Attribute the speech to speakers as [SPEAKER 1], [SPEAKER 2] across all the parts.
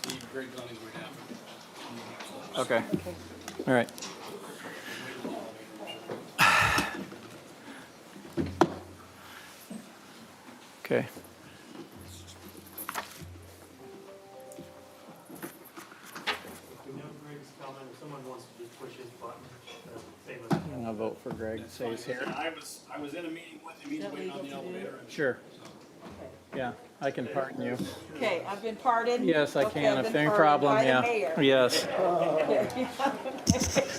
[SPEAKER 1] Steve, Greg Gunnings right after.
[SPEAKER 2] Okay. All right. Okay.
[SPEAKER 3] We know Greg's coming, if someone wants to just push his button, same as.
[SPEAKER 2] I'm gonna vote for Greg. Say he's here.
[SPEAKER 1] I was in a meeting with him, he's waiting on the elevator.
[SPEAKER 2] Sure. Yeah, I can pardon you.
[SPEAKER 4] Okay, I've been pardoned?
[SPEAKER 2] Yes, I
[SPEAKER 4] Okay,
[SPEAKER 2] can.
[SPEAKER 4] I've
[SPEAKER 2] If
[SPEAKER 4] been
[SPEAKER 2] any
[SPEAKER 4] pardoned
[SPEAKER 2] problem,
[SPEAKER 4] by the
[SPEAKER 2] yeah.
[SPEAKER 4] mayor.
[SPEAKER 2] Yes.
[SPEAKER 4] Okay.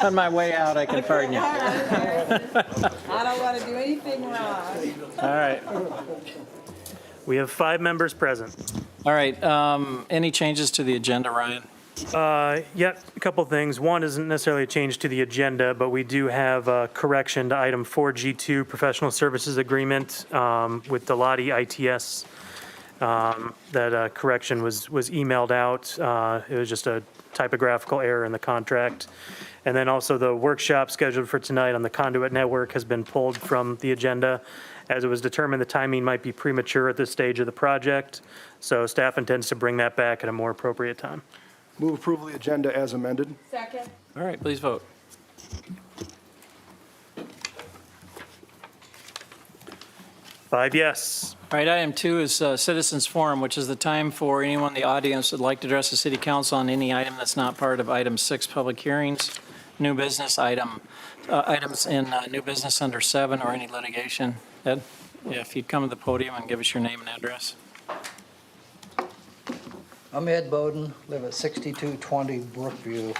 [SPEAKER 2] On my way out, I can pardon you.
[SPEAKER 4] All
[SPEAKER 2] All
[SPEAKER 4] right. I don't want to do anything wrong.
[SPEAKER 2] right.
[SPEAKER 3] We have 5 members present.
[SPEAKER 2] All right. Any changes to the agenda, Ryan?
[SPEAKER 3] Yeah, a couple things. One isn't necessarily a change to the agenda, but we do have a correction to item 4G2, professional services agreement with Delati ITS. That correction was emailed out. It was just a typographical error in the contract. And then also the workshop scheduled for tonight on the conduit network has been pulled from the agenda, as it was determined the timing might be premature at this stage of the project. So staff intends to bring that back at a more appropriate time.
[SPEAKER 5] Move approval of the agenda as amended.
[SPEAKER 4] Second?
[SPEAKER 2] All right, please vote.
[SPEAKER 3] 5 yes.
[SPEAKER 2] All right, item 2 is citizens forum, which is the time for anyone in the audience that would like to address the city council on any item that's not part of item 6, public hearings, new business items in new business under 7, or any litigation. Ed, yeah, if you'd come to the podium and give us your name and address.
[SPEAKER 6] I'm Ed Bowden, live at 6220 Brookview.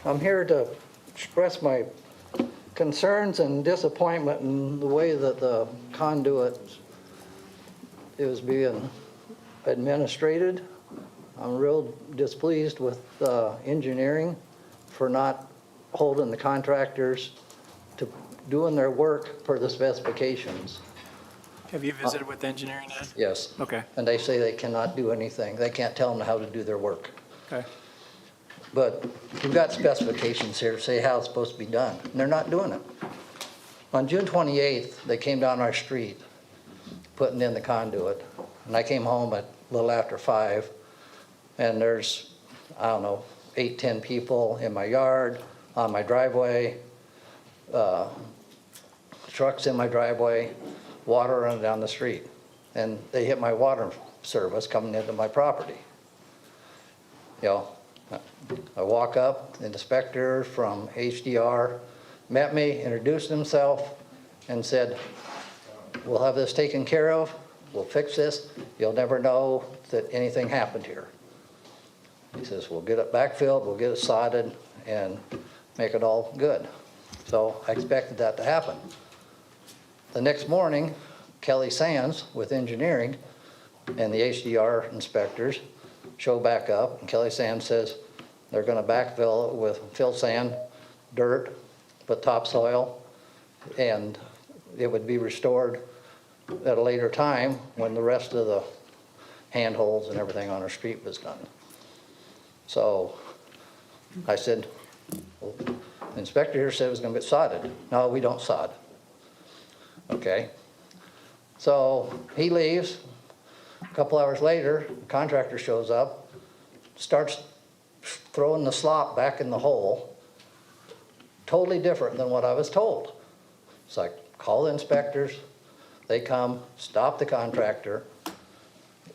[SPEAKER 6] I'm here to express my concerns and disappointment in the way that the conduit is being administrated. I'm real displeased with engineering for not holding the contractors to doing their work per the specifications.
[SPEAKER 2] Have you visited with engineering, Ed?
[SPEAKER 6] Yes.
[SPEAKER 2] Okay,
[SPEAKER 6] And they say they cannot do anything. They can't tell them how to do their work.
[SPEAKER 2] okay.
[SPEAKER 6] But we've got specifications here to say how it's supposed to be done, and they're not doing it. On June 28th, they came down our street, putting in the conduit, and I came home at a little after 5, and there's, I don't know, 8, 10 people in my yard, on my driveway, trucks in my driveway, water running down the street, and they hit my water service coming into my property. You know, I walk up, the inspector from HDR met me, introduced himself, and said, we'll have this taken care of, we'll fix this, you'll never know that anything happened here. He says, we'll get it backfilled, we'll get it sodded, and make it all good. So I expected that to happen. The next morning, Kelly Sands with engineering and the HDR inspectors show back up, and Kelly Sands says they're gonna backfill it with fill sand, dirt, put topsoil, and it would be restored at a later time when the rest of the handholds and everything on our street was done. So I said, well, the inspector here said it was gonna get sodded. No, we don't sod. Okay. So he leaves. A couple hours later, the contractor shows up, starts throwing the slop back in the hole. Totally different than what I was told. It's like, call the inspectors, they come, stop the contractor,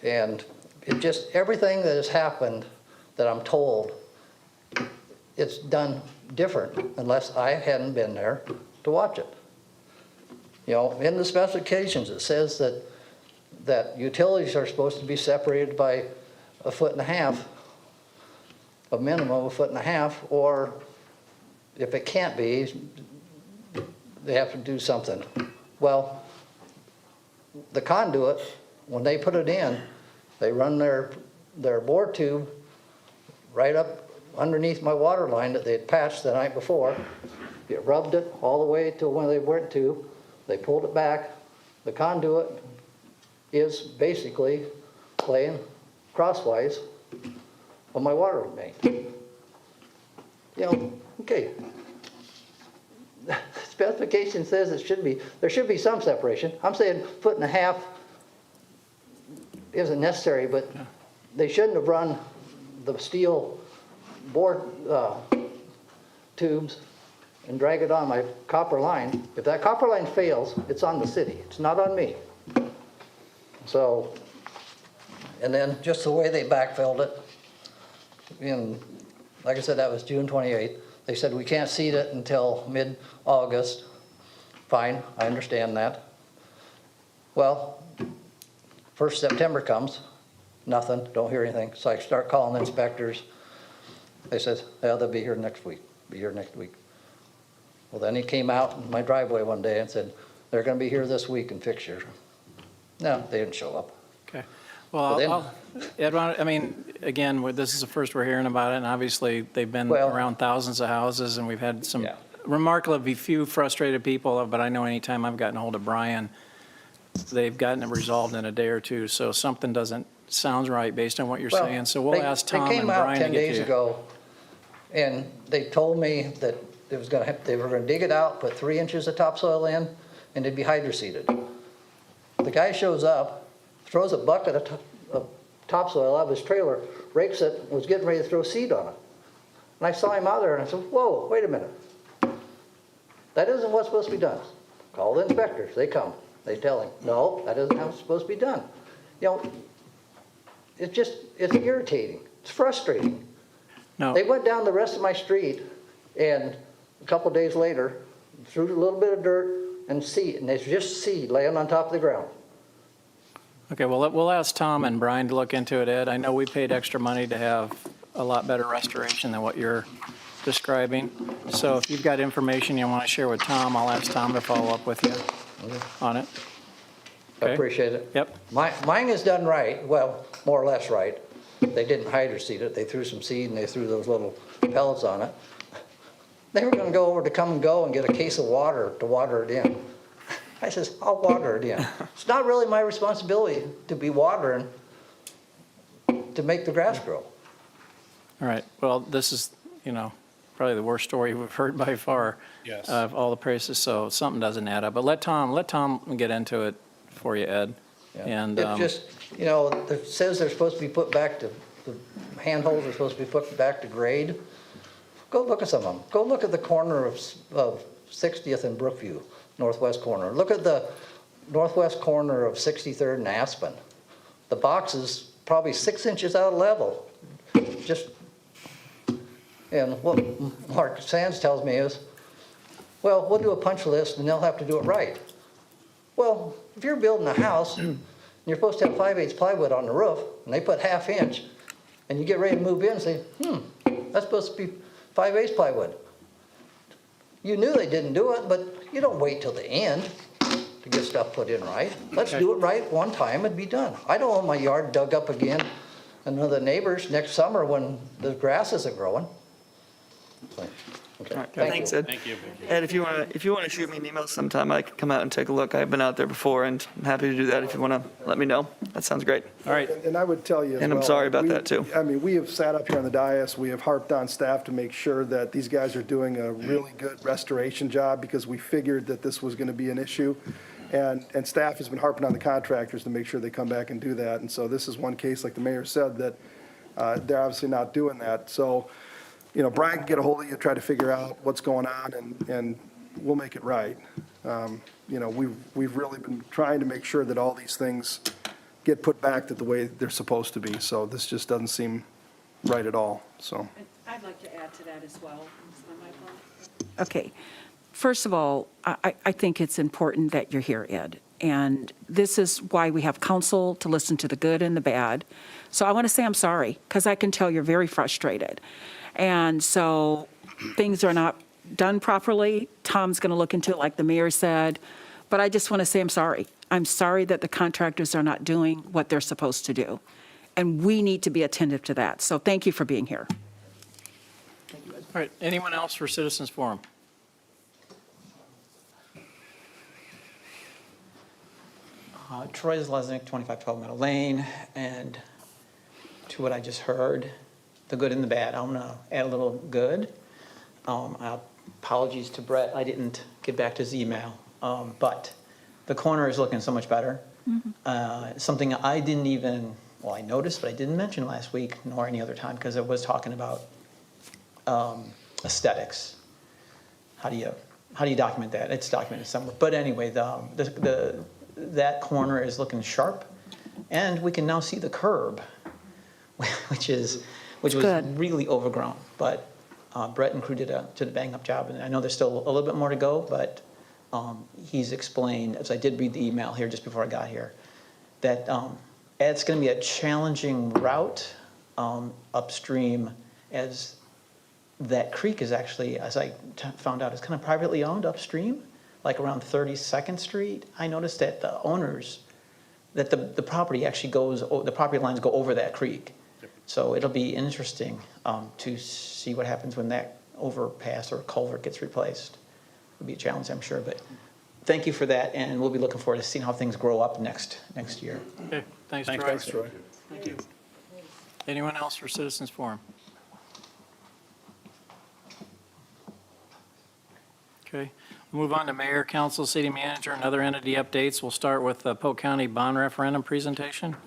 [SPEAKER 6] and it just, everything that has happened that I'm told, it's done different unless I hadn't been there to watch it. You know, in the specifications, it says that utilities are supposed to be separated by 1.5 feet, a minimum of 1.5 feet, or if it can't be, they have to do something. Well, the conduit, when they put it in, they run their bore tube right up underneath my water line that they had patched the night before. It rubbed it all the way to where they went to. They pulled it back. The conduit is basically laying crosswise on my water main. You know, okay. Specification says there should be some separation. I'm saying 1.5 feet isn't necessary, but they shouldn't have run the steel board tubes and drag it on my copper line. If that copper line fails, it's on the city. It's not on me. So, and then just the way they backfilled it, and like I said, that was June 28th. They said we can't seed it until mid-August. Fine, I understand that. Well, 1st September comes, nothing, don't hear anything. So I start calling inspectors. They said, yeah, they'll be here next week, be here next week. Well, then he came out in my driveway one day and said, they're gonna be here this week and fix yours. No, they didn't show up.
[SPEAKER 2] Okay. Well, Ed, I mean, again, this is the first we're hearing about it, and obviously, they've been
[SPEAKER 6] Well-
[SPEAKER 2] around thousands of houses, and we've had some
[SPEAKER 6] Yeah.
[SPEAKER 2] remarkably few frustrated people, but I know anytime I've gotten hold of Brian, they've gotten it resolved in a day or two, so something doesn't sound right based on what you're
[SPEAKER 6] Well,
[SPEAKER 2] saying, so we'll ask Tom
[SPEAKER 6] They
[SPEAKER 2] and
[SPEAKER 6] came out
[SPEAKER 2] Brian to
[SPEAKER 6] 10
[SPEAKER 2] get
[SPEAKER 6] days
[SPEAKER 2] to you.
[SPEAKER 6] ago, and they told me that they were gonna dig it out, put 3 inches of topsoil in, and it'd be hydroseeded. The guy shows up, throws a bucket of topsoil out of his trailer, rakes it, and was getting ready to throw seed on it. And I saw him out there, and I said, whoa, wait a minute. That isn't what's supposed to be done. Call the inspectors, they come, they tell him, no, that isn't how it's supposed to be done. You know, it's irritating, it's frustrating.
[SPEAKER 2] No,
[SPEAKER 6] They went down the rest of my street, and a couple days later, threw a little bit of dirt and seed, and there's just seed laying on top of the ground.
[SPEAKER 2] okay, well, we'll ask Tom and Brian to look into it, Ed. I know we paid extra money to have a lot better restoration than what you're describing. So if you've got information you want to share with Tom, I'll ask Tom to follow up with you on it.
[SPEAKER 6] I
[SPEAKER 2] Okay.
[SPEAKER 6] appreciate it.
[SPEAKER 2] Yep.
[SPEAKER 6] Mine is done right, well, more or less right. They didn't hydroseed it, they threw some seed and they threw those little pellets on it. They were gonna go over to Come and Go and get a case of water to water it in. I says, I'll water it in. It's not really my responsibility to be watering to make the grass grow.
[SPEAKER 2] All right, well, this is, probably the worst story we've heard by far.
[SPEAKER 1] Yes.
[SPEAKER 2] Of all the places, so something doesn't add up. But let Tom get into it for you, Ed. And,
[SPEAKER 6] It's just, it says they're supposed to be put back to, the handholds are supposed to be put back to grade. Go look at some of them. Go look at the corner of 60th and Brookview, northwest corner. Look at the northwest corner of 63rd and Aspen. The box is probably 6 inches out of level. And what Mark Sands tells me is, well, we'll do a punch list and they'll have to do it right. Well, if you're building a house and you're supposed to have 5/8 plywood on the roof and they put 1/2 inch and you get ready to move in and say, that's supposed to be 5/8 plywood. You knew they didn't do it, but you don't wait till the end to get stuff put in right. Let's do it right one time and be done. I don't want my yard dug up again and one of the neighbors next summer when the grass isn't growing. Okay, thank
[SPEAKER 7] Thanks,
[SPEAKER 6] you.
[SPEAKER 7] Ed.
[SPEAKER 1] Thank you.
[SPEAKER 7] Ed, if you want to shoot me an email sometime, I can come out and take a look. I've been out there before, and I'm happy to do that if you want to let me know. That sounds great.
[SPEAKER 2] all right,
[SPEAKER 5] And I would tell you as
[SPEAKER 7] And I'm
[SPEAKER 5] well,
[SPEAKER 7] sorry about that, too.
[SPEAKER 5] I mean, we have sat up here on the dais, we have harped on staff to make sure that these guys are doing a really good restoration job because we figured that this was going to be an issue. And staff has been harping on the contractors to make sure they come back and do that. And so this is one case, like the mayor said, that they're obviously not doing that. So, Brian can get a hold of you, try to figure out what's going on, and we'll make it right. We've really been trying to make sure that all these things get put back to the way they're supposed to be. So this just doesn't seem right at all, so.
[SPEAKER 4] I'd like to add to that as well. Okay. First of all, I think it's important that you're here, Ed. And this is why we have counsel to listen to the good and the bad. So I want to say I'm sorry, because I can tell you're very frustrated. And so things are not done properly. Tom's going to look into it, like the mayor said. But I just want to say I'm sorry. I'm sorry that the contractors are not doing what they're supposed to do. And we need to be attentive to that. So thank you for being here.
[SPEAKER 2] all right. Anyone else for Citizens Forum?
[SPEAKER 8] Troy Zlesnik, 2512 Meadow Lane, and to what I just heard, the good and the bad, I'm gonna add a little good. Apologies to Brett, I didn't get back to his email, but the corner is looking so much better. Something I didn't even well, I noticed, but I didn't mention last week nor any other time because I was talking about aesthetics. How do you document that? It's documented somewhere. But anyway, that corner is looking sharp, and we can now see the curb, which was
[SPEAKER 4] good.
[SPEAKER 8] really overgrown. But Brett and crew did a bang-up job, and I know there's still a little bit more to go, but he's explained, as I did read the email here just before I got here, that it's going to be a challenging route upstream, as that creek is actually, as I found out, is kind of privately owned upstream, like around 32nd Street. I noticed that the owners, that the property actually goes, the property lines go over that creek. So it'll be interesting to see what happens when that overpass or culvert gets replaced. It'll be a challenge, I'm sure, but thank you for that, and we'll be looking forward to seeing how things grow up next year.
[SPEAKER 2] Okay, thanks, Troy.
[SPEAKER 1] Thanks, Troy.
[SPEAKER 2] Thank you. Anyone else for Citizens Forum? Okay, we'll move on to Mayor, Council, City Manager, and other entity updates. We'll start with the Polk County bond referendum presentation.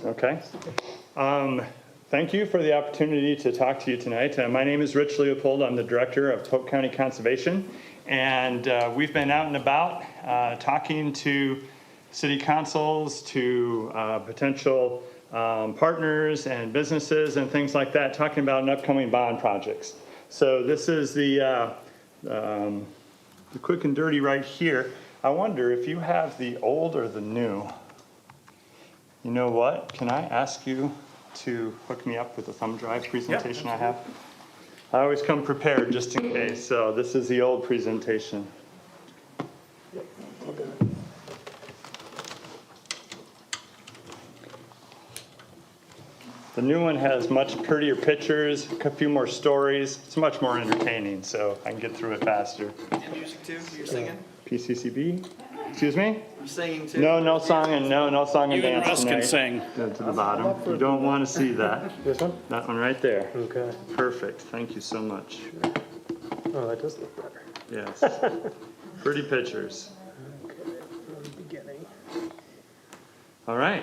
[SPEAKER 9] Okay. Thank you for the opportunity to talk to you tonight. My name is Rich Leopold. I'm the Director of Polk County Conservation. And we've been out and about talking to city councils, to potential partners and businesses and things like that, talking about an upcoming bond projects. So this is the quick and dirty right here. I wonder if you have the old or the new. You know what? Can I ask you to hook me up with the thumb drive presentation I have? I always come prepared just in case. So this is the old presentation. The new one has much prettier pictures, a few more stories. It's much more entertaining, so I can get through it faster.
[SPEAKER 7] And music too? You're singing?
[SPEAKER 9] PCCB? Excuse me?
[SPEAKER 7] You're singing too?
[SPEAKER 9] No song and no song and
[SPEAKER 1] You and
[SPEAKER 9] dance
[SPEAKER 1] Russ can
[SPEAKER 9] tonight.
[SPEAKER 1] sing.
[SPEAKER 9] Go to the bottom. You don't want to see that.
[SPEAKER 3] This one?
[SPEAKER 9] That one right there.
[SPEAKER 3] Okay.
[SPEAKER 9] Perfect. Thank you so much.
[SPEAKER 3] Oh, that does look better.
[SPEAKER 9] Yes. Pretty pictures.
[SPEAKER 3] Okay, from the beginning.
[SPEAKER 9] All right.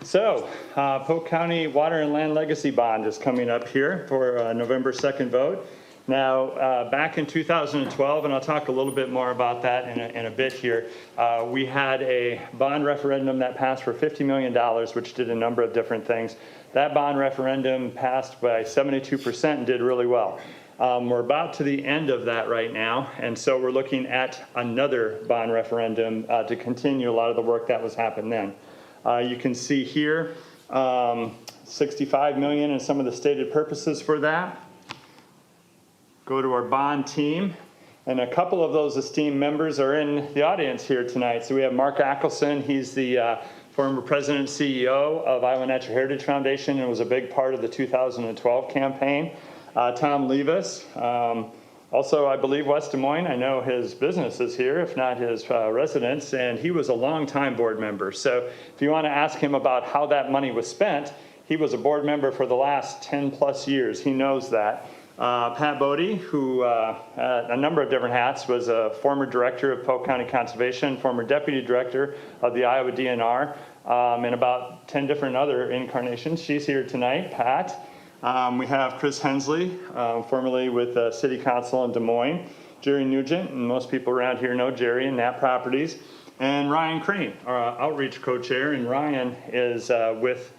[SPEAKER 9] So, Polk County Water and Land Legacy Bond is coming up here for November 2nd vote. Now, back in 2012, and I'll talk a little bit more about that in a bit here, we had a bond referendum that passed for $50 million, which did a number of different things. That bond referendum passed by 72% and did really well. We're about to the end of that right now, and so we're looking at another bond referendum to continue a lot of the work that was happened then. You can see here, 65 million and some of the stated purposes for that. Go to our bond team, and a couple of those esteemed members are in the audience here tonight. So we have Mark Ackelson. He's the former president and CEO of Iowa Natural Heritage Foundation and was a big part of the 2012 campaign. Tom Levis, also I believe West Des Moines. I know his business is here, if not his residence, and he was a longtime board member. So if you want to ask him about how that money was spent, he was a board member for the last 10 plus years. He knows that. Pat Bodie, who a number of different hats, was a former director of Polk County Conservation, former deputy director of the Iowa DNR, and about 10 different other incarnations. She's here tonight, Pat. We have Chris Hensley, formerly with City Council in Des Moines, Jerry Nugent, and most people around here know Jerry and Knapp Properties, and Ryan Crane, our outreach co-chair, and Ryan is with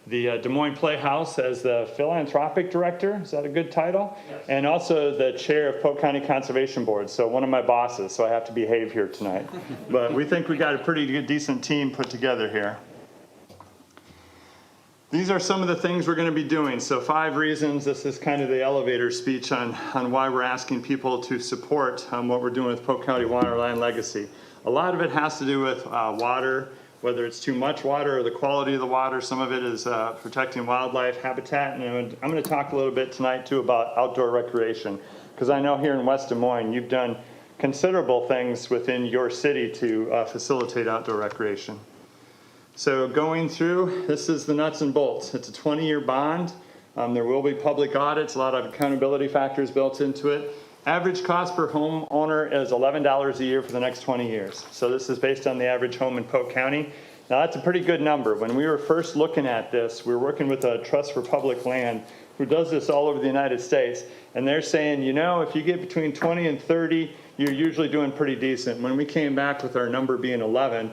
[SPEAKER 9] the Des Moines Playhouse as the philanthropic director. Is that a good title? Yes. And also the chair of Polk County Conservation Board. So one of my bosses, so I have to behave here tonight. But we think we got a pretty good, decent team put together here. These are some of the things we're going to be doing. So 5 reasons. This is kind of the elevator speech on why we're asking people to support what we're doing with Polk County Water and Land Legacy. A lot of it has to do with water, whether it's too much water or the quality of the water. Some of it is protecting wildlife habitat. And I'm going to talk a little bit tonight too about outdoor recreation, because I know here in West Des Moines you've done considerable things within your city to facilitate outdoor recreation. So going through, this is the nuts and bolts. It's a 20-year bond. There will be public audits, a lot of accountability factors built into it. Average cost per homeowner is $11 a year for the next 20 years. So this is based on the average home in Polk County. Now that's a pretty good number. When we were first looking at this, we were working with a Trust for Public Land who does this all over the United States. And they're saying, you know, if you get between 20 and 30, you're usually doing pretty decent. When we came back with our number being 11,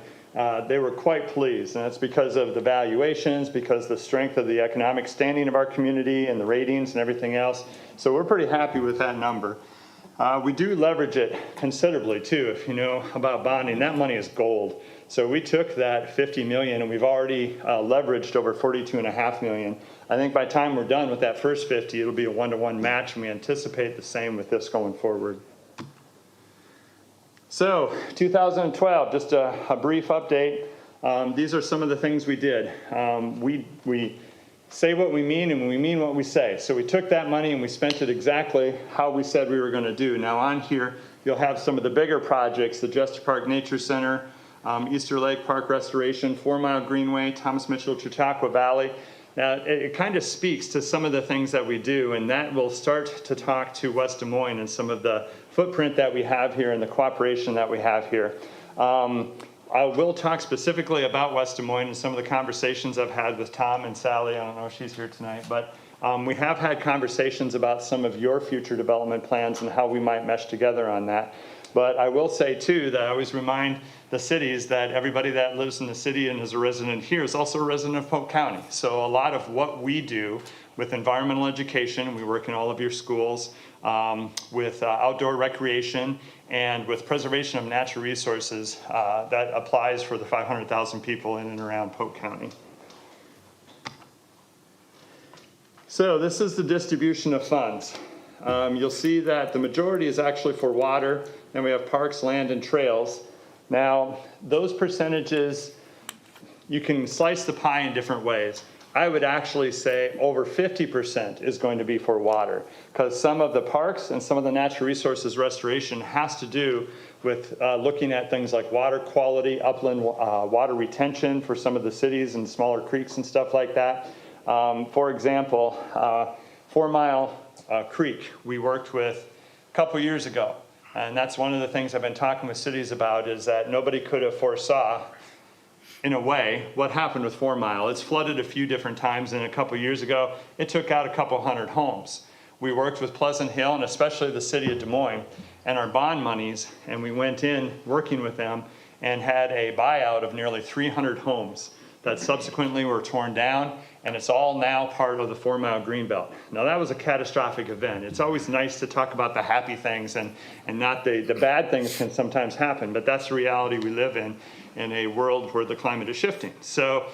[SPEAKER 9] they were quite pleased. And that's because of the valuations, because the strength of the economic standing of our community and the ratings and everything else. So we're pretty happy with that number. We do leverage it considerably too. If you know about bonding, that money is gold. So we took that 50 million and we've already leveraged over 42.5 million. I think by the time we're done with that first 50, it'll be a 1-to-1 match, and we anticipate the same with this going forward. So 2012, just a brief update. These are some of the things we did. We say what we mean and we mean what we say. So we took that money and we spent it exactly how we said we were going to do. Now on here, you'll have some of the bigger projects, the Jester Park Nature Center, Easter Lake Park Restoration, 4 Mile Greenway, Thomas Mitchell Chautauqua Valley. Now it kind of speaks to some of the things that we do, and that will start to talk to West Des Moines and some of the footprint that we have here and the cooperation that we have here. I will talk specifically about West Des Moines and some of the conversations I've had with Tom and Sally. I don't know if she's here tonight, but we have had conversations about some of your future development plans and how we might mesh together on that. But I will say too that I always remind the cities that everybody that lives in the city and is a resident here is also a resident of Polk County. So a lot of what we do with environmental education, we work in all of your schools, with outdoor recreation, and with preservation of natural resources, that applies for the 500,000 people in and around Polk County. So this is the distribution of funds. You'll see that the majority is actually for water, then we have parks, land, and trails. Now, those percentages, you can slice the pie in different ways. I would actually say over 50% is going to be for water, because some of the parks and some of the natural resources restoration has to do with looking at things like water quality, upland water retention for some of the cities and smaller creeks and stuff like that. For example, 4 Mile Creek we worked with a couple years ago, and that's one of the things I've been talking with cities about, is that nobody could have foresaw, in a way, what happened with 4 Mile. It's flooded a few different times, and a couple years ago, it took out a couple hundred homes. We worked with Pleasant Hill, and especially the city of Des Moines, and our bond monies, and we went in working with them and had a buyout of nearly 300 homes that subsequently were torn down, and it's all now part of the 4 Mile Greenbelt. Now that was a catastrophic event. It's always nice to talk about the happy things and not the bad things can sometimes happen, but that's the reality we live in a world where the climate is shifting. So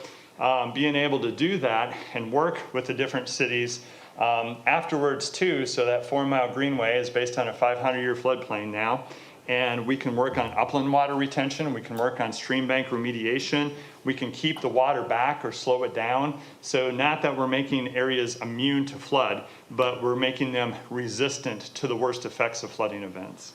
[SPEAKER 9] being able to do that and work with the different cities afterwards too, so that 4 Mile Greenway is based on a 500-year floodplain now, and we can work on upland water retention, we can work on stream bank remediation, we can keep the water back or slow it down. So not that we're making areas immune to flood, but we're making them resistant to the worst effects of flooding events.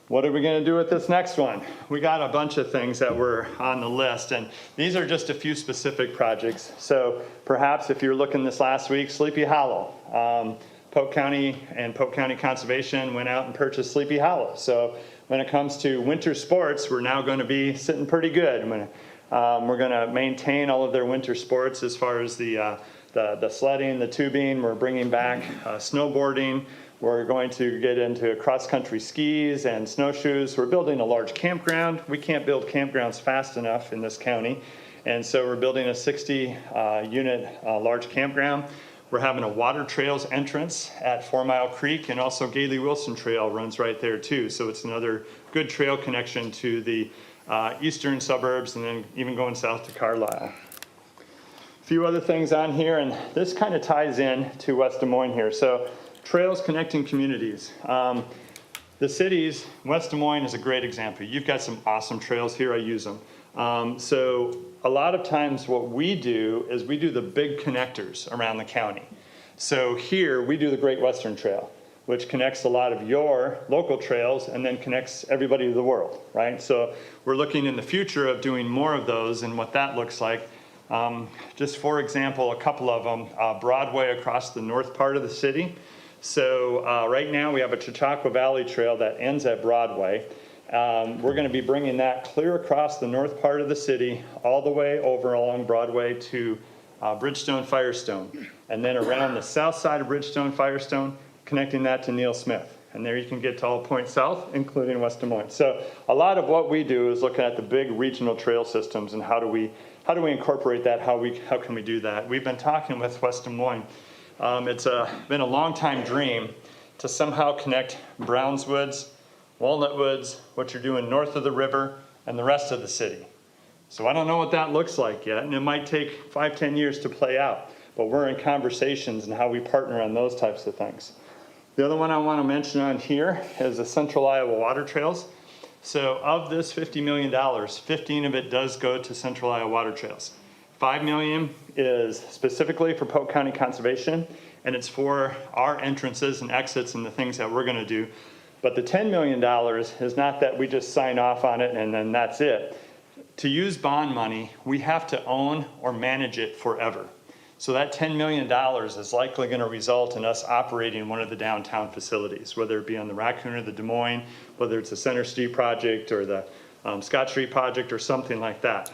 [SPEAKER 9] What are we going to do with this next one? We got a bunch of things that were on the list, and these are just a few specific projects. So perhaps if you're looking this last week, Sleepy Hollow. Polk County and Polk County Conservation went out and purchased Sleepy Hollow. So when it comes to winter sports, we're now going to be sitting pretty good. We're going to maintain all of their winter sports as far as the sledding, the tubing. We're bringing back snowboarding. We're going to get into cross-country skis and snowshoes. We're building a large campground. We can't build campgrounds fast enough in this county. And so we're building a 60-unit large campground. We're having a water trails entrance at 4 Mile Creek, and also Gailey Wilson Trail runs right there too. So it's another good trail connection to the eastern suburbs, and then even going south to Carlisle. A few other things on here, and this kind of ties in to West Des Moines here. So trails connecting communities. the cities, West Des Moines is a great example. You've got some awesome trails here, I use them. So a lot of times what we do is we do the big connectors around the county. So here we do the Great Western Trail, which connects a lot of your local trails and then connects everybody to the world, right? So we're looking in the future of doing more of those and what that looks like. Just for example, a couple of them, Broadway across the north part of the city. So right now we have a Chautauqua Valley Trail that ends at Broadway. We're going to be bringing that clear across the north part of the city, all the way over along Broadway to Bridgestone Firestone, and then around the south side of Bridgestone Firestone, connecting that to Neil Smith. And there you can get to all points south, including West Des Moines. So a lot of what we do is looking at the big regional trail systems and how do we incorporate that, how can we do that. We've been talking with West Des Moines. It's been a long time dream to somehow connect Browns Woods, Walnut Woods, what you're doing north of the river, and the rest of the city. So I don't know what that looks like yet, and it might take 5-10 years to play out, but we're in conversations and how we partner on those types of things. The other one I want to mention on here is the Central Iowa Water Trails. So of this $50 million, 15 of it does go to Central Iowa Water Trails. $5 million is specifically for Polk County Conservation, and it's for our entrances and exits and the things that we're going to do. But the $10 million is not that we just sign off on it and then that's it. To use bond money, we have to own or manage it forever. So that $10 million is likely going to result in us operating one of the downtown facilities, whether it be on the Raccoon or the Des Moines, whether it's the Center Street project or the Scott Street project or something like that.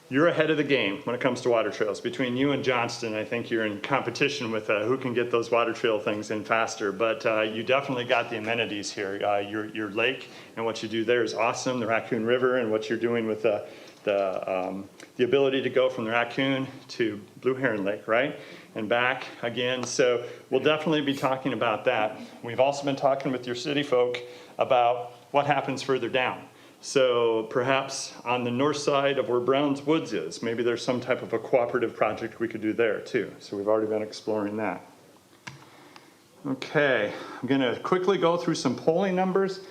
[SPEAKER 9] You're ahead of the game when it comes to water trails. Between you and Johnston, I think you're in competition with who can get those water trail things in faster. But you definitely got the amenities here. Your lake and what you do there is awesome. The Raccoon River and what you're doing with the ability to go from the Raccoon to Blue Heron Lake, right? And back again. So we'll definitely be talking about that. We've also been talking with your city folk about what happens further down. So perhaps on the north side of where Browns Woods is, maybe there's some type of a cooperative project we could do there too. So we've already been exploring that. Okay, I'm going to quickly go through some polling numbers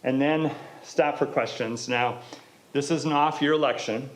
[SPEAKER 9] and then stop for questions. Now, this is an off-year election.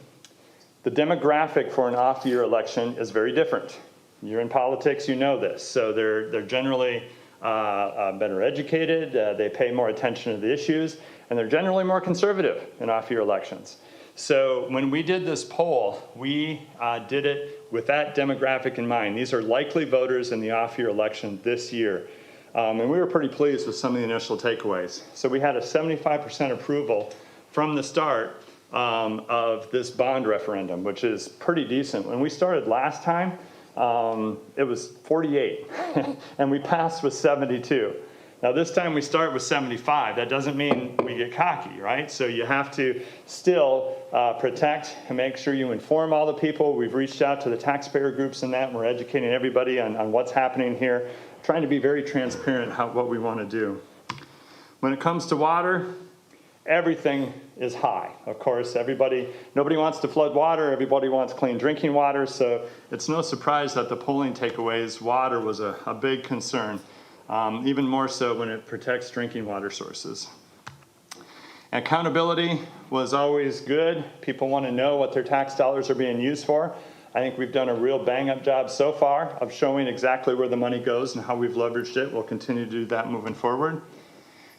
[SPEAKER 9] The demographic for an off-year election is very different. You're in politics, you know this. So they're generally better educated, they pay more attention to the issues, and they're generally more conservative in off-year elections. So when we did this poll, we did it with that demographic in mind. These are likely voters in the off-year election this year. And we were pretty pleased with some of the initial takeaways. So we had a 75% approval from the start of this bond referendum, which is pretty decent. When we started last time, it was 48, and we passed with 72. Now this time we start with 75. That doesn't mean we get cocky, right? So you have to still protect and make sure you inform all the people. We've reached out to the taxpayer groups and that, and we're educating everybody on what's happening here, trying to be very transparent what we want to do. When it comes to water, everything is high. Of course, nobody wants to flood water, everybody wants clean drinking water, so it's no surprise that the polling takeaways, water was a big concern. Even more so when it protects drinking water sources. Accountability was always good. People want to know what their tax dollars are being used for. I think we've done a real bang-up job so far of showing exactly where the money goes and how we've leveraged it. We'll continue to do that moving forward.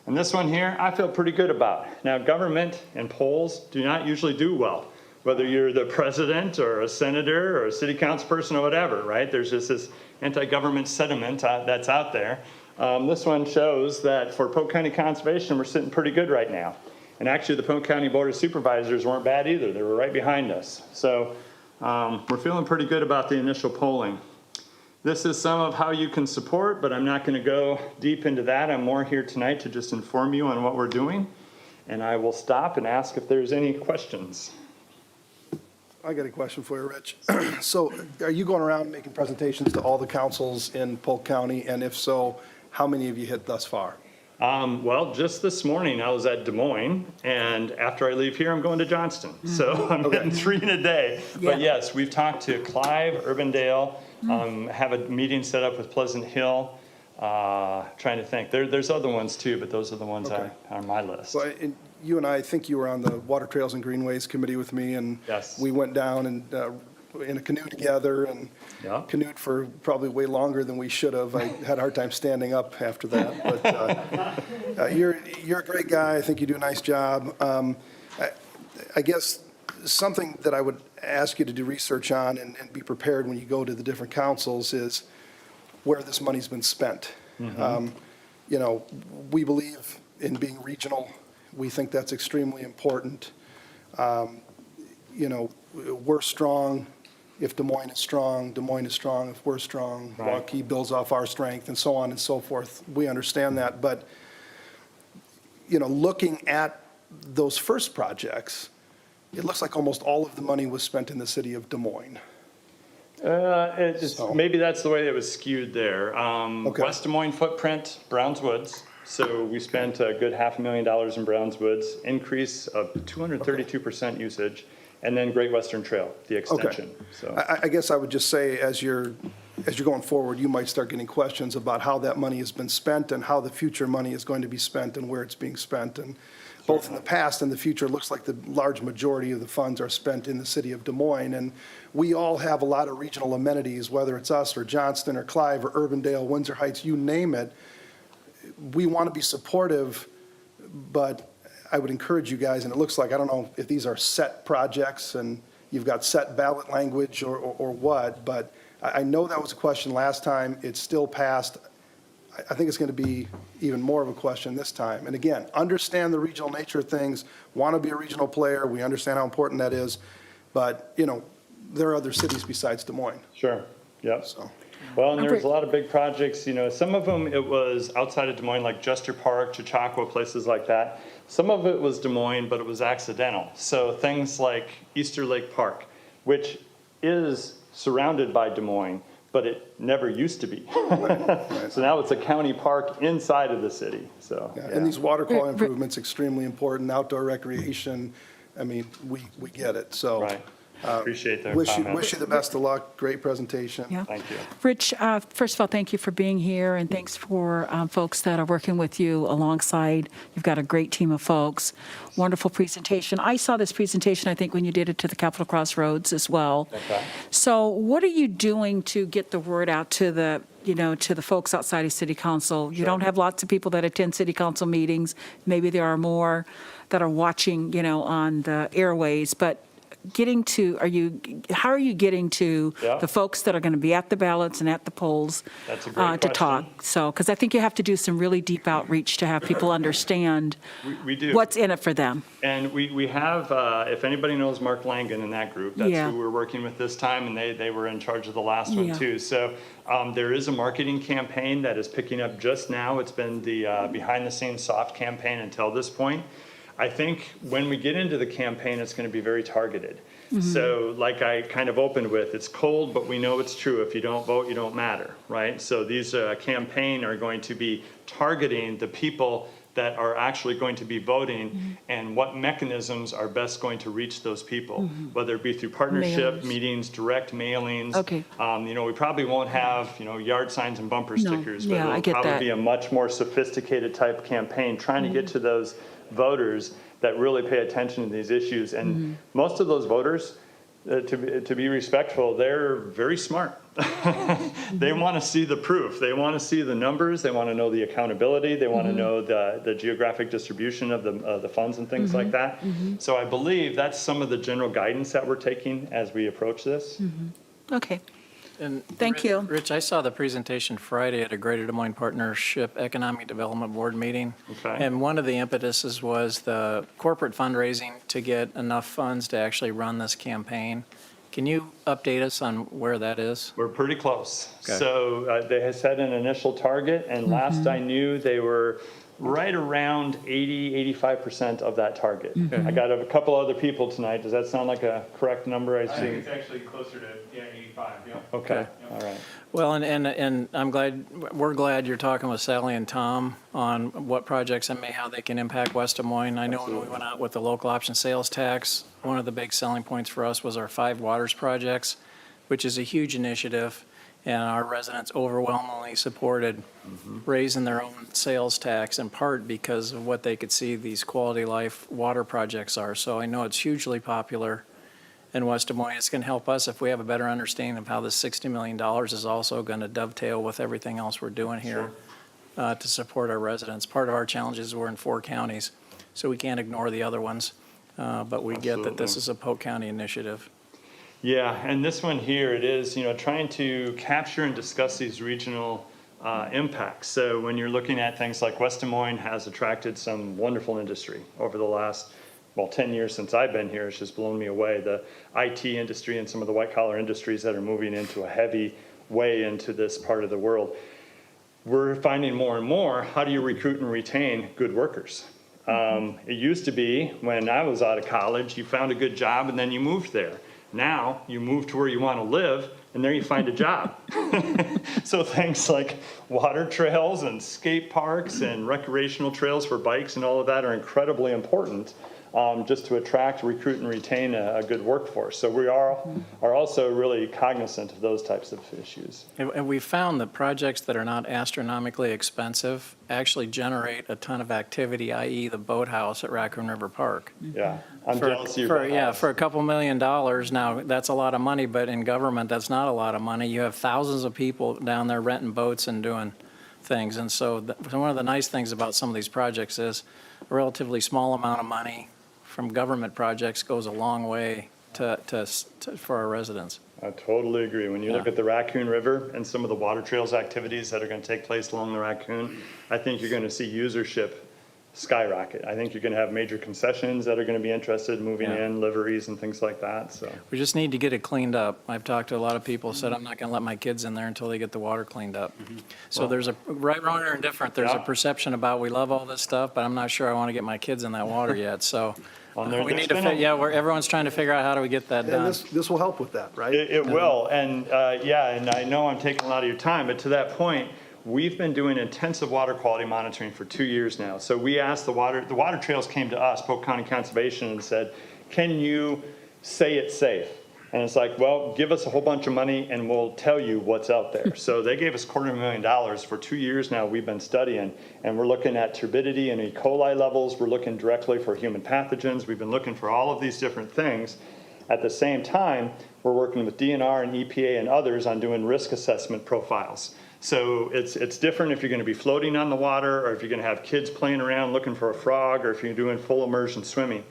[SPEAKER 9] And this one here, I feel pretty good about. Now, government and polls do not usually do well, whether you're the president or a senator or a city council person or whatever, right? There's just this anti-government sentiment that's out there. This one shows that for Polk County Conservation, we're sitting pretty good right now. And actually, the Polk County Board of Supervisors weren't bad either. They were right behind us. So we're feeling pretty good about the initial polling. This is some of how you can support, but I'm not going to go deep into that. I'm more here tonight to just inform you on what we're doing. And I will stop and ask if there's any questions.
[SPEAKER 5] I got a question for you, Rich. So are you going around making presentations to all the councils in Polk County? And if so, how many have you hit thus far?
[SPEAKER 9] Well, just this morning I was at Des Moines, and after I leave here, I'm going to Johnston. So I'm hitting 3 in a day.
[SPEAKER 4] Yeah.
[SPEAKER 9] But yes, we've talked to Clive, Urbandale, have a meeting set up with Pleasant Hill. Trying to think. There's other ones too, but those are the ones
[SPEAKER 5] Okay.
[SPEAKER 9] on my list.
[SPEAKER 5] Well, and you and I think you were on the Water Trails and Greenways Committee with me, and
[SPEAKER 9] Yes.
[SPEAKER 5] we went down and in a canoe together and
[SPEAKER 9] Yeah.
[SPEAKER 5] canoed for probably way longer than we should have. I had a hard time standing up after that, but you're a great guy. I think you do a nice job. I guess something that I would ask you to do research on and be prepared when you go to the different councils is where this money's been spent. You know, we believe in being regional. We think that's extremely important. You know, we're strong if Des Moines is strong. Des Moines is strong if we're strong.
[SPEAKER 9] Right.
[SPEAKER 5] Waukee builds off our strength, and so on and so forth. We understand that. But, you know, looking at those first projects, it looks like almost all of the money was spent in the city of Des Moines. So-
[SPEAKER 9] Maybe that's the way it was skewed there.
[SPEAKER 5] Okay.
[SPEAKER 9] West Des Moines footprint, Browns Woods. So we spent a good $500,000 in Browns Woods, increase of 232% usage, and then Great Western Trail, the extension. So
[SPEAKER 5] I guess I would just say, as you're going forward, you might start getting questions about how that money has been spent and how the future money is going to be spent and where it's being spent. And both in the past and the future, it looks like the large majority of the funds are spent in the city of Des Moines. And we all have a lot of regional amenities, whether it's us or Johnston or Clive or Urbandale, Windsor Heights, you name it. We want to be supportive, but I would encourage you guys, and it looks like, I don't know if these are set projects and you've got set ballot language or what, but I know that was a question last time. It's still passed. I think it's going to be even more of a question this time. And again, understand the regional nature of things, want to be a regional player. We understand how important that is. But, you know, there are other cities besides Des Moines,
[SPEAKER 9] sure, yep.
[SPEAKER 5] so.
[SPEAKER 9] Well, and there's a lot of big projects, you know, some of them it was outside of Des Moines, like Jester Park, Chautauqua, places like that. Some of it was Des Moines, but it was accidental. So things like Easter Lake Park, which is surrounded by Des Moines, but it never used to be. So now it's a county park inside of the city, so.
[SPEAKER 5] Yeah, and these water quality improvements, extremely important, outdoor recreation, I mean, we get it, so.
[SPEAKER 9] Right, appreciate their
[SPEAKER 5] Wish
[SPEAKER 9] comments.
[SPEAKER 5] you the best of luck, great presentation.
[SPEAKER 4] Yeah.
[SPEAKER 9] Thank you.
[SPEAKER 4] Rich, first of all, thank you for being here, and thanks for folks that are working with you alongside. You've got a great team of folks. Wonderful presentation. I saw this presentation, I think, when you did it to the Capitol Crossroads as well.
[SPEAKER 9] Okay.
[SPEAKER 4] So what are you doing to get the word out to the, you know, to the folks outside of City Council? You don't have lots of people that attend City Council meetings. Maybe there are more that are watching, you know, on the airways, but getting to, how are you getting to
[SPEAKER 9] Yeah.
[SPEAKER 4] the folks that are going to be at the ballots and at the polls
[SPEAKER 9] That's a great
[SPEAKER 4] to
[SPEAKER 9] question.
[SPEAKER 4] talk? So, because I think you have to do some really deep outreach to have people understand
[SPEAKER 9] We do.
[SPEAKER 4] what's in it for them.
[SPEAKER 9] And we have, if anybody knows Mark Langen in that group, that's
[SPEAKER 4] Yeah.
[SPEAKER 9] who we're working with this time, and they were in charge of the last one
[SPEAKER 4] Yeah.
[SPEAKER 9] too. So there is a marketing campaign that is picking up just now. It's been the behind-the-scenes soft campaign until this point. I think when we get into the campaign, it's going to be very targeted. So like I kind of opened with, it's cold, but we know it's true. If you don't vote, you don't matter, right? So these campaign are going to be targeting the people that are actually going to be voting and what mechanisms are best going to reach those people, whether it be through partnership,
[SPEAKER 4] Mailers.
[SPEAKER 9] meetings, direct mailings.
[SPEAKER 4] Okay.
[SPEAKER 9] You know, we probably won't have, you know, yard signs and bumper
[SPEAKER 4] No.
[SPEAKER 9] stickers,
[SPEAKER 4] Yeah,
[SPEAKER 9] but
[SPEAKER 4] I
[SPEAKER 9] it'll
[SPEAKER 4] get
[SPEAKER 9] probably
[SPEAKER 4] that.
[SPEAKER 9] be a much more sophisticated type campaign, trying to get to those voters that really pay attention to these issues. And most of those voters, to be respectful, they're very smart. They want to see the proof. They want to see the numbers. They want to know the accountability. They want to know the geographic distribution of the funds and things like that. So I believe that's some of the general guidance that we're taking as we approach this.
[SPEAKER 4] Okay.
[SPEAKER 2] And
[SPEAKER 4] Thank you.
[SPEAKER 2] Rich, I saw the presentation Friday at a Greater Des Moines Partnership Economic Development Board meeting.
[SPEAKER 9] Okay.
[SPEAKER 2] And one of the impetuses was the corporate fundraising to get enough funds to actually run this campaign. Can you update us on where that is?
[SPEAKER 9] We're pretty close.
[SPEAKER 2] Okay.
[SPEAKER 9] So they had set an initial target, and last I knew, they were right around 85% of that target. I got a couple other people tonight. Does that sound like a correct number? I see.
[SPEAKER 1] it's actually closer to, 85, yeah.
[SPEAKER 9] Okay, all right.
[SPEAKER 2] Well, and we're glad you're talking with Sally and Tom on what projects and how they can impact West Des Moines. I know when we went out with the local option sales tax, one of the big selling points for us was our 5 waters projects, which is a huge initiative. And our residents overwhelmingly supported raising their own sales tax, in part because of what they could see these quality life water projects are. So I know it's hugely popular in West Des Moines. It's going to help us if we have a better understanding of how this $60 million is also going to dovetail with everything else we're doing here to support our residents. Part of our challenge is we're in 4 counties, so we can't ignore the other ones. But we get that this is a Polk County initiative.
[SPEAKER 9] Yeah, and this one here, it is, trying to capture and discuss these regional impacts. So when you're looking at things like West Des Moines has attracted some wonderful industry over the last, 10 years since I've been here. It's just blown me away. The IT industry and some of the white collar industries that are moving into a heavy way into this part of the world. We're finding more and more, how do you recruit and retain good workers? It used to be when I was out of college, you found a good job and then you moved there. Now you move to where you want to live and there you find a job. So things like water trails and skate parks and recreational trails for bikes and all of that are incredibly important just to attract, recruit, and retain a good workforce. So we are also really cognizant of those types of issues.
[SPEAKER 2] And we found that projects that are not astronomically expensive actually generate a ton of activity, i.e. the boathouse at Raccoon River Park.
[SPEAKER 9] Yeah, I'm jealous of your boathouse.
[SPEAKER 2] For a couple $1 million, now, that's a lot of money, but in government, that's not a lot of money. You have thousands of people down there renting boats and doing things. And so one of the nice things about some of these projects is a relatively small amount of money from government projects goes a long way for our residents.
[SPEAKER 9] I totally agree. When you look at the Raccoon River and some of the water trails activities that are going to take place along the Raccoon, I think you're going to see usership skyrocket. I think you're going to have major concessions that are going to be interested in moving in, liveries and things like that. So
[SPEAKER 2] We just need to get it cleaned up. I've talked to a lot of people who said, I'm not going to let my kids in there until they get the water cleaned up. So there's a, right, wrong, or indifferent, there's a perception about we love all this stuff, but I'm not sure I want to get my kids in that water yet. So we need to, everyone's trying to figure out how do we get that
[SPEAKER 5] And
[SPEAKER 2] done.
[SPEAKER 5] this will help with that, right?
[SPEAKER 9] it will. And and I know I'm taking a lot of your time, but to that point, we've been doing intensive water quality monitoring for 2 years now. So we asked the water trails came to us, Polk County Conservation, and said, can you say it's safe? And it's like, well, give us a whole bunch of money and we'll tell you what's out there. So they gave us $250,000 for 2 years now. We've been studying and we're looking at turbidity and E. coli levels. We're looking directly for human pathogens. We've been looking for all of these different things. At the same time, we're working with DNR and EPA and others on doing risk assessment profiles. So it's different if you're going to be floating on the water or if you're going to have kids playing around looking for a frog or if you're doing full immersion swimming.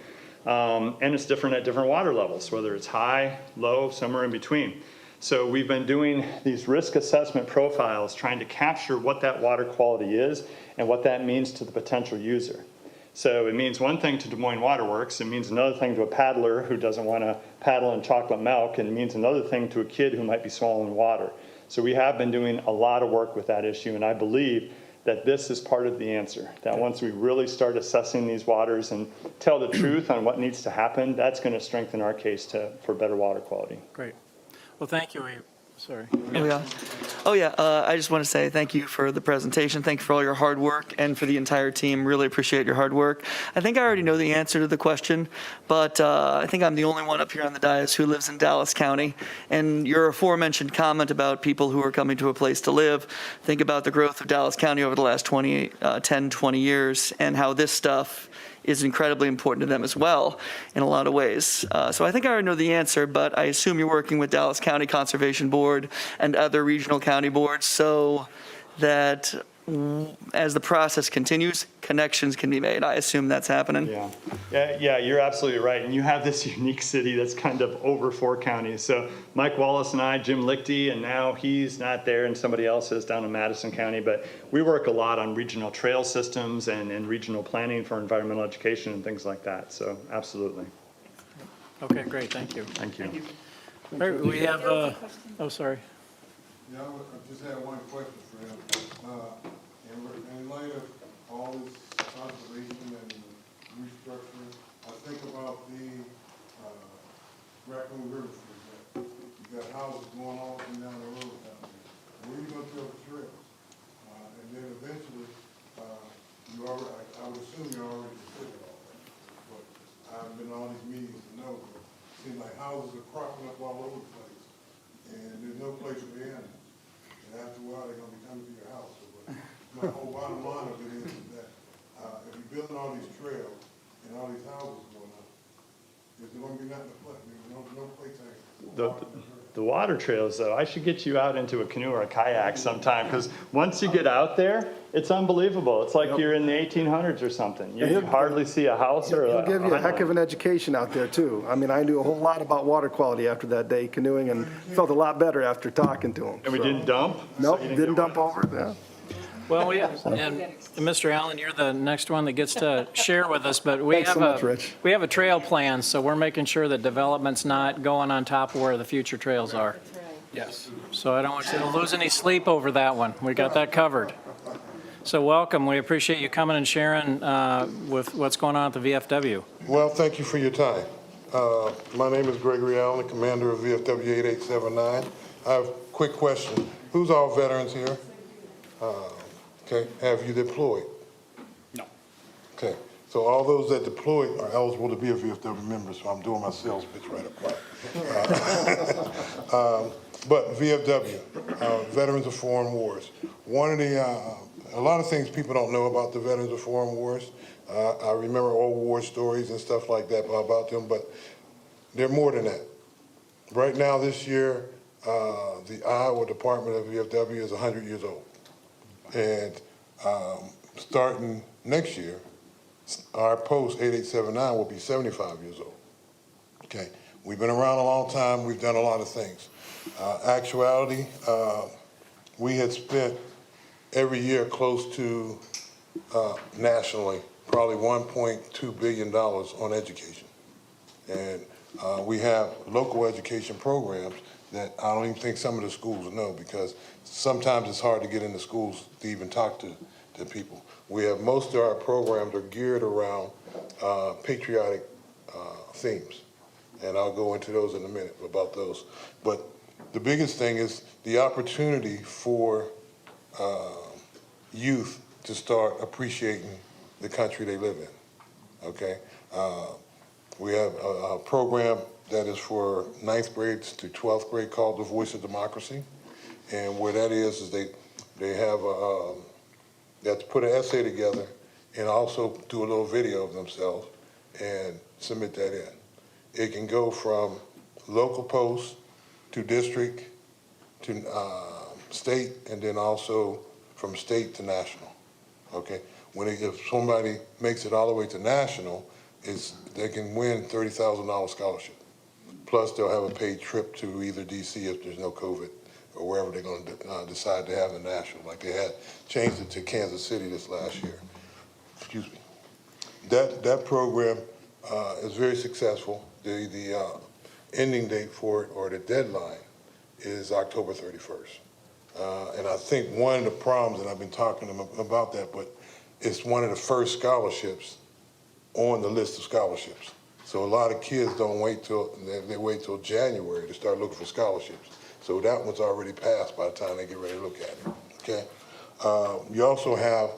[SPEAKER 9] And it's different at different water levels, whether it's high, low, somewhere in between. So we've been doing these risk assessment profiles, trying to capture what that water quality is and what that means to the potential user. So it means one thing to Des Moines Water Works, it means another thing to a paddler who doesn't want to paddle in chocolate milk, and it means another thing to a kid who might be swallowing water. So we have been doing a lot of work with that issue, and I believe that this is part of the answer, that once we really start assessing these waters and tell the truth on what needs to happen, that's going to strengthen our case for better water quality.
[SPEAKER 2] Great. Well, thank you. Sorry.
[SPEAKER 7] I just want to say thank you for the presentation. Thank you for all your hard work and for the entire team. Really appreciate your hard work. I think I already know the answer to the question, but I think I'm the only one up here on the dais who lives in Dallas County. And your aforementioned comment about people who are coming to a place to live, think about the growth of Dallas County over the last 10, 20 years and how this stuff is incredibly important to them as well in a lot of ways. So I think I already know the answer, but I assume you're working with Dallas County Conservation Board and other regional county boards so that as the process continues, connections can be made. I assume that's happening.
[SPEAKER 9] Yeah, you're absolutely right. And you have this unique city that's kind of over 4 counties. So Mike Wallace and I, Jim Lichty, and now he's not there and somebody else is down in Madison County, but we work a lot on regional trail systems and regional planning for environmental education and things like that. So absolutely.
[SPEAKER 2] Okay, great. Thank you.
[SPEAKER 9] Thank you.
[SPEAKER 2] All right, we have, sorry.
[SPEAKER 10] Yeah, I just had one question for him. In light of all this conservation and restructuring, I think about the Raccoon River, for example. You got houses going all up and down the road down there. Where are you going to tell the trails? And then eventually, I would assume you already considered all that. But I've been on these meetings to know that it seems like houses are cropping up all over the place, and there's no place for the animals.
[SPEAKER 9] The water trails, though, I should get you out into a canoe or a kayak sometime, because once you get out there, it's unbelievable. It's like you're in the 1800s or something. You can hardly see a house or
[SPEAKER 5] It'll give you a heck of an education out there, too. I mean, I knew a whole lot about water quality after that day canoeing, and felt a lot better after talking to him.
[SPEAKER 9] And we didn't dump?
[SPEAKER 5] Nope,
[SPEAKER 9] So you
[SPEAKER 5] didn't
[SPEAKER 9] get
[SPEAKER 5] dump over, yeah.
[SPEAKER 2] Well, and Mr. Allen, you're the next one that gets to share with us, but we
[SPEAKER 5] Thanks
[SPEAKER 2] have
[SPEAKER 5] so much, Rich.
[SPEAKER 2] we have a trail plan, so we're making sure that development's not going on top of where the future trails are. Yes. So I don't want you to lose any sleep over that one. We got that covered. So welcome. We appreciate you coming and sharing with what's going on at the VFW.
[SPEAKER 10] Well, thank you for your time. My name is Gregory Allen, commander of VFW 8879. I have a quick question. Who's all veterans here? Okay, have you deployed?
[SPEAKER 1] No.
[SPEAKER 10] Okay, so all those that deployed are eligible to be a VFW member, so I'm doing my sales pitch right up front. But VFW, Veterans of Foreign Wars. One of the, a lot of things people don't know about the Veterans of Foreign Wars. I remember old war stories and stuff like that about them, but they're more than that. Right now, this year, the Iowa Department of VFW is 100 years old. And starting next year, our post 8879 will be 75 years old. Okay, we've been around a long time. We've done a lot of things. Actuality, we had spent every year close to nationally probably $1.2 billion on education. And we have local education programs that I don't even think some of the schools know, because sometimes it's hard to get into schools to even talk to people. We have most of our programs are geared around patriotic themes, and I'll go into those in a minute about those. But the biggest thing is the opportunity for youth to start appreciating the country they live in, okay? We have a program that is for 9th grade to 12th grade called The Voice of Democracy. And what that is they have they have to put an essay together and also do a little video of themselves and submit that in. It can go from local posts to district to state, and then also from state to national, okay? If somebody makes it all the way to national, they can win $30,000 scholarship. Plus, they'll have a paid trip to either DC if there's no COVID, or wherever they're going to decide to have the national. Like they had changed it to Kansas City this last year. Excuse me. That program is very successful. The ending date for it, or the deadline, is October 31st. And I think one of the problems, and I've been talking to them about that, but it's one of the first scholarships on the list of scholarships. So a lot of kids don't wait till, they wait till January to start looking for scholarships. So that one's already passed by the time they get ready to look at it, okay? You also have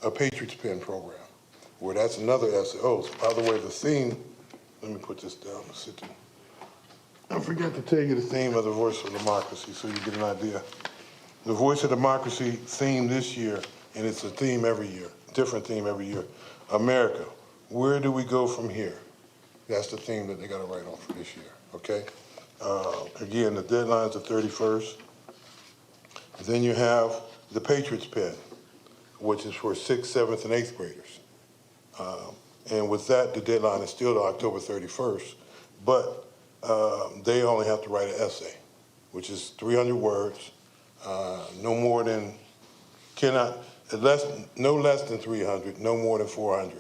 [SPEAKER 10] a Patriots Pen program, where that's another essay. Oh, by the way, the theme, let me put this down. I forgot to tell you the theme of the Voice of Democracy so you get an idea. The Voice of Democracy theme this year, and it's a theme every year, different theme every year. America, where do we go from here? That's the theme that they got to write on for this year, okay? Again, the deadline's the 31st. Then you have the Patriots Pen, which is for 6th, 7th, and 8th graders. And with that, the deadline is still October 31st, but they only have to write an essay, which is 300 words, no more than, no less than 300, no more than 400.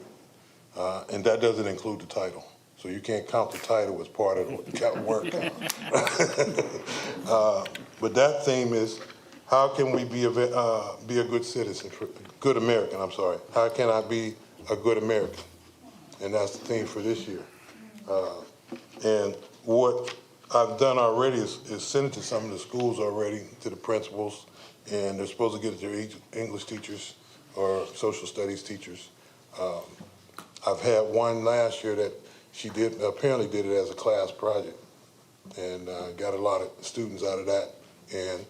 [SPEAKER 10] And that doesn't include the title. So you can't count the title as part of the work count. But that theme is, how can we be a good citizen, good American, I'm sorry. How can I be a good American? And that's the theme for this year. And what I've done already is send it to some of the schools already, to the principals, and they're supposed to get it to their English teachers or social studies teachers. I've had one last year that she apparently did it as a class project, and got a lot of students out of that, and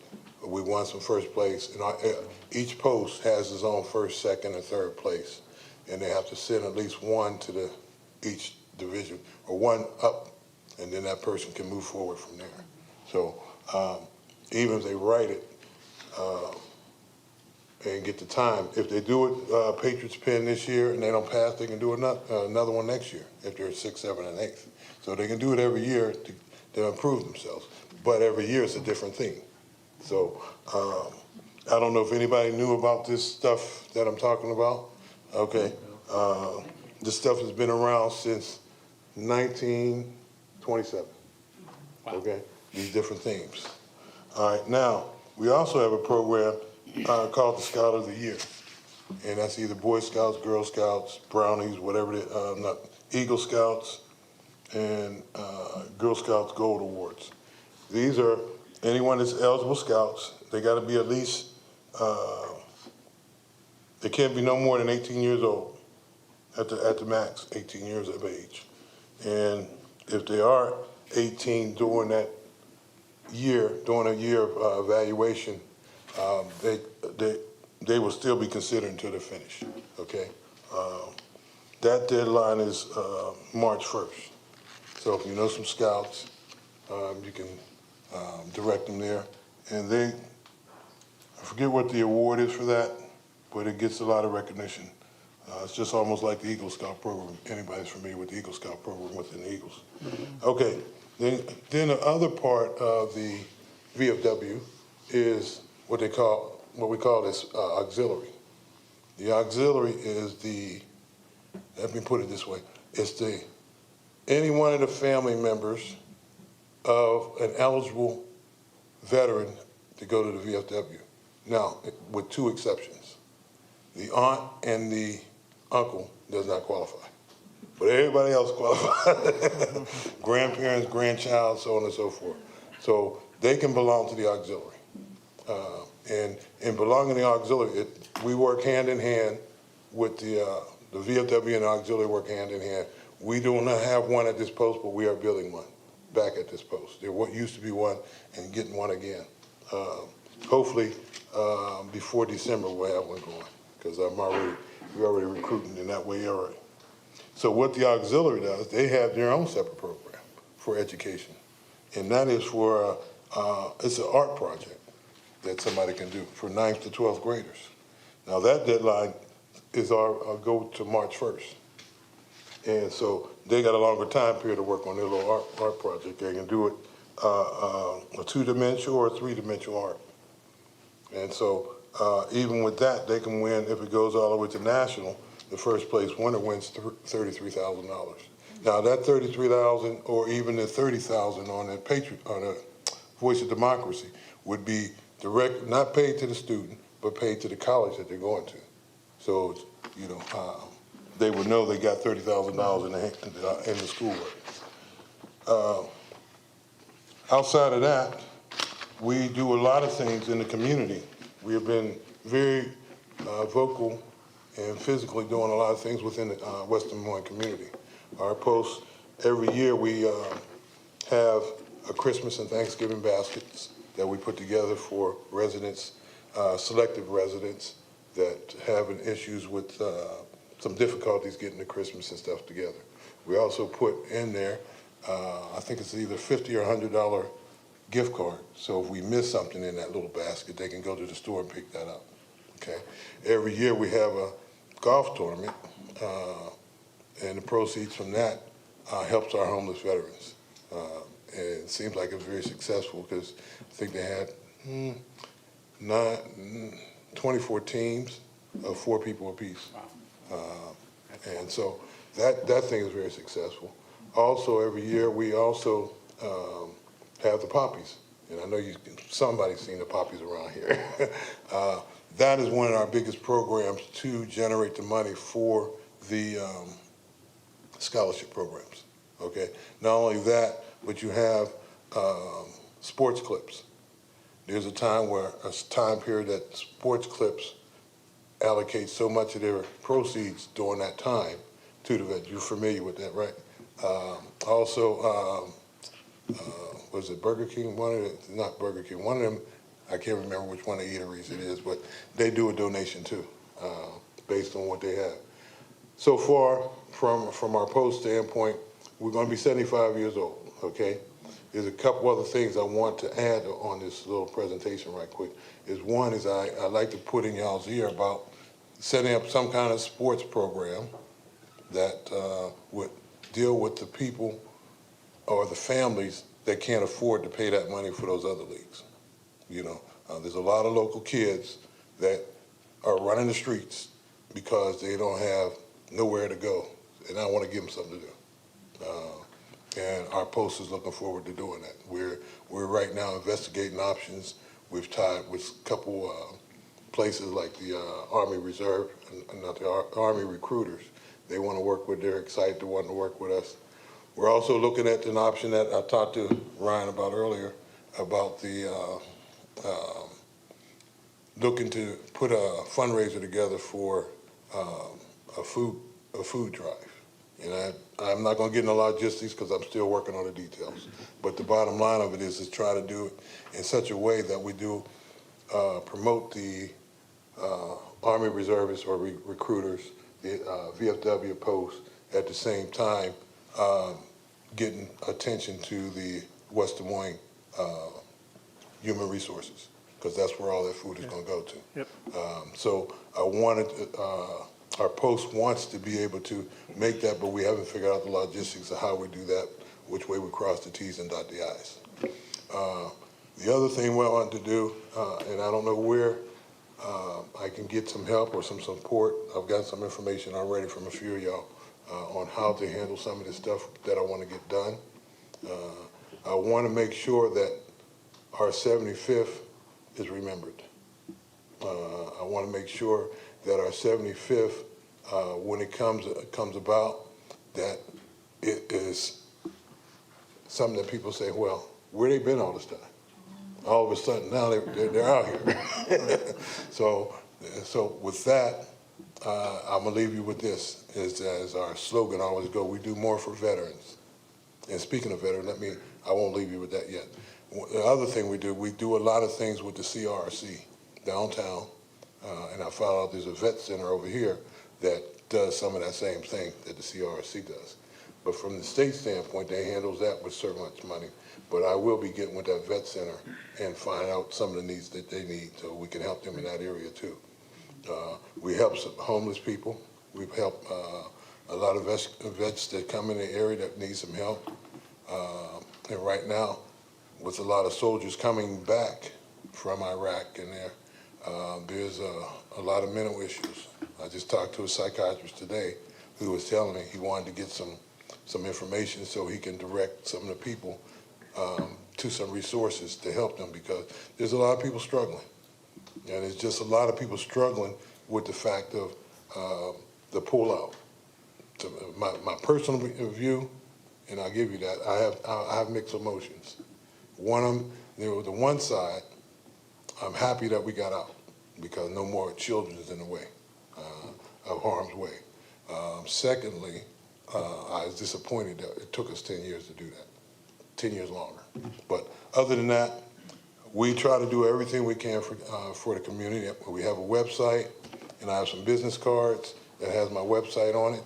[SPEAKER 10] we won some first place. And each post has its own first, second, and third place, and they have to send at least one to each division, or one up and then that person can move forward from there. So even if they write it and get the time, if they do it Patriots Pen this year and they don't pass, they can do another one next year if they're 6th, 7th, and 8th. So they can do it every year to improve themselves. But every year it's a different thing. So I don't know if anybody knew about this stuff that I'm talking about. Okay. This stuff has been around since 1927. Okay, these different themes. All right, now, we also have a program called the Scout of the Year. And that's either Boy Scouts, Girl Scouts, Brownies, whatever, not Eagle Scouts, and Girl Scouts Gold Awards. These are anyone that's eligible scouts. They got to be at least, they can't be no more than 18 years old at the max, 18 years of age. And if they are 18 during that year, during a year of evaluation, they will still be considered until they're finished, okay? That deadline is March 1st. So if you know some scouts, you can direct them there. And I forget what the award is for that, but it gets a lot of recognition. It's just almost like the Eagle Scout program. Anybody's familiar with the Eagle Scout program within the Eagles. Okay, then the other part of the VFW is what we call this auxiliary. The auxiliary is let me put it this way, it's any one of the family members of an eligible veteran to go to the VFW. Now, with 2 exceptions. The aunt and the uncle does not qualify, but everybody else qualifies. Grandparents, grandchild, so on and so forth. So they can belong to the auxiliary. And in belonging to the auxiliary, we work hand in hand with the VFW and the auxiliary work hand in hand. We do not have one at this post, but we are building one back at this post. There used to be one and getting one again. Hopefully, before December, we'll have one going, because we're already recruiting in that way already. So what the auxiliary does, they have their own separate program for education. And that is for, it's an art project that somebody can do for 9th to 12th graders. Now that deadline is go to March 1st. And so they got a longer time period to work on their little art project. They can do it a 2-dimensional or a 3-dimensional art. And so even with that, they can win, if it goes all the way to national, the first place winner wins $33,000. Now that $33,000 or even the $30,000 on the Voice of Democracy would be direct, not paid to the student, but paid to the college that they're going to. So, you know, they would know they got $30,000 in the schoolwork. Outside of that, we do a lot of things in the community. We have been very vocal and physically doing a lot of things within the Western Des Moines community. Our posts, every year we have a Christmas and Thanksgiving baskets that we put together for residents, selective residents that have issues with some difficulties getting the Christmas and stuff together. We also put in there, I think it's either $50 or $100 gift card. So if we miss something in that little basket, they can go to the store and pick that up, okay? Every year we have a golf tournament, and the proceeds from that helps our homeless veterans. And it seems like it's very successful because I think they had 24 teams of 4 people apiece. And so that thing is very successful. Also, every year we also have the poppies. And I know somebody's seen the poppies around here. That is one of our biggest programs to generate the money for the scholarship programs, okay? Not only that, but you have sports clips. There's a time period that sports clips allocate so much of their proceeds during that time to the vet. You're familiar with that, right? Also, was it Burger King? Not Burger King. One of them, I can't remember which one of the eateries it is, but they do a donation too, based on what they have. So far, from our post standpoint, we're going to be 75 years old. okay? There's a couple other things I want to add on this little presentation right quick. One is I'd like to put in y'all's ear about setting up some kind of sports program that would deal with the people or the families that can't afford to pay that money for those other leagues. You know, there's a lot of local kids that are running the streets because they don't have nowhere to go, and I want to give them something to do. And our post is looking forward to doing that. We're right now investigating options. We've tied with a couple places like the Army Reserve, not the Army Recruiters. They want to work with, they're excited to want to work with us. We're also looking at an option that I talked to Ryan about earlier, about the looking to put a fundraiser together for a food drive. And I'm not going to get into logistics because I'm still working on the details. But the bottom line of it is try to do it in such a way that we do promote the Army reservists or recruiters, the VFW posts, at the same time getting attention to the West Des Moines human resources, because that's where all that food is going to go to.
[SPEAKER 3] Yep.
[SPEAKER 10] So I wanted, our post wants to be able to make that, but we haven't figured out the logistics of how we do that, which way we cross the T's and dot the I's. The other thing we want to do, and I don't know where I can get some help or some support. I've got some information already from a few of y'all on how to handle some of this stuff that I want to get done. I want to make sure that our 75th is remembered. I want to make sure that our 75th, when it comes about, that it is something that people say, well, where they been all this time? All of a sudden, now they're out here. So with that, I'm gonna leave you with this, as our slogan always go, we do more for veterans. And speaking of veterans, I won't leave you with that yet. The other thing we do a lot of things with the CRC downtown, and I found out there's a vet center over here that does some of that same thing that the CRC does. But from the state standpoint, they handles that with so much money. But I will be getting with that vet center and find out some of the needs that they need so we can help them in that area too. We help some homeless people. We've helped a lot of vets that come in the area that need some help. And right now, with a lot of soldiers coming back from Iraq and there's a lot of mental issues. I just talked to a psychiatrist today who was telling me he wanted to get some information so he can direct some of the people to some resources to help them, because there's a lot of people struggling. And it's just a lot of people struggling with the fact of the pullout. So my personal view, and I'll give you that, I have mixed emotions. One of them, the one side, I'm happy that we got out because no more children is in the way, of harm's way. Secondly, I was disappointed that it took us 10 years to do that, 10 years longer. But other than that, we try to do everything we can for the community. We have a website, and I have some business cards that has my website on it.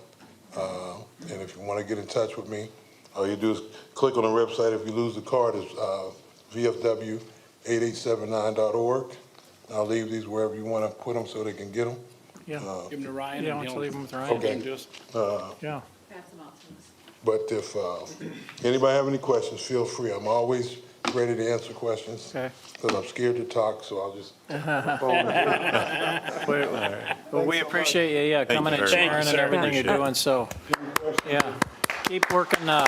[SPEAKER 10] And if you want to get in touch with me, all you do is click on the website. If you lose the card, it's VFW8879.org. I'll leave these wherever you want to put them so they can get them.
[SPEAKER 3] Yeah.
[SPEAKER 1] Give them to Ryan.
[SPEAKER 2] Yeah,
[SPEAKER 1] and
[SPEAKER 2] why don't you
[SPEAKER 1] he'll-
[SPEAKER 2] leave them with Ryan?
[SPEAKER 10] Okay.
[SPEAKER 2] and just- Yeah.
[SPEAKER 10] But if anybody have any questions, feel free. I'm always ready to answer questions.
[SPEAKER 2] Okay.
[SPEAKER 10] Because I'm scared to talk, so I'll just.
[SPEAKER 2] Well, we appreciate you, coming and sharing and everything you're doing, so, yeah. Keep working, I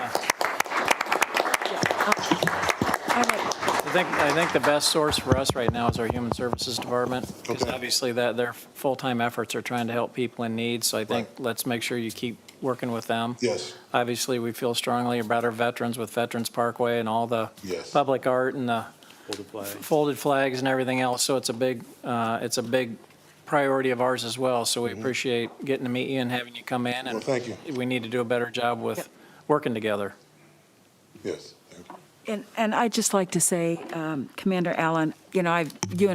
[SPEAKER 2] think the best source for us right now is our Human Services Department, because
[SPEAKER 10] Okay.
[SPEAKER 2] obviously their full-time efforts are trying to help people in need, so I think let's make sure you keep working with them.
[SPEAKER 10] Yes,
[SPEAKER 2] Obviously, we feel strongly about our veterans with Veterans Parkway and all the
[SPEAKER 10] yes.
[SPEAKER 2] public art and the folded flags and everything else, so it's a big priority of ours as well, so we appreciate getting to meet you and having you come in,
[SPEAKER 10] Well,
[SPEAKER 2] and
[SPEAKER 10] thank you.
[SPEAKER 2] we need to do a better job with working together.
[SPEAKER 10] Yes. Thank you.
[SPEAKER 4] And I'd just like to say, Commander Allen, you and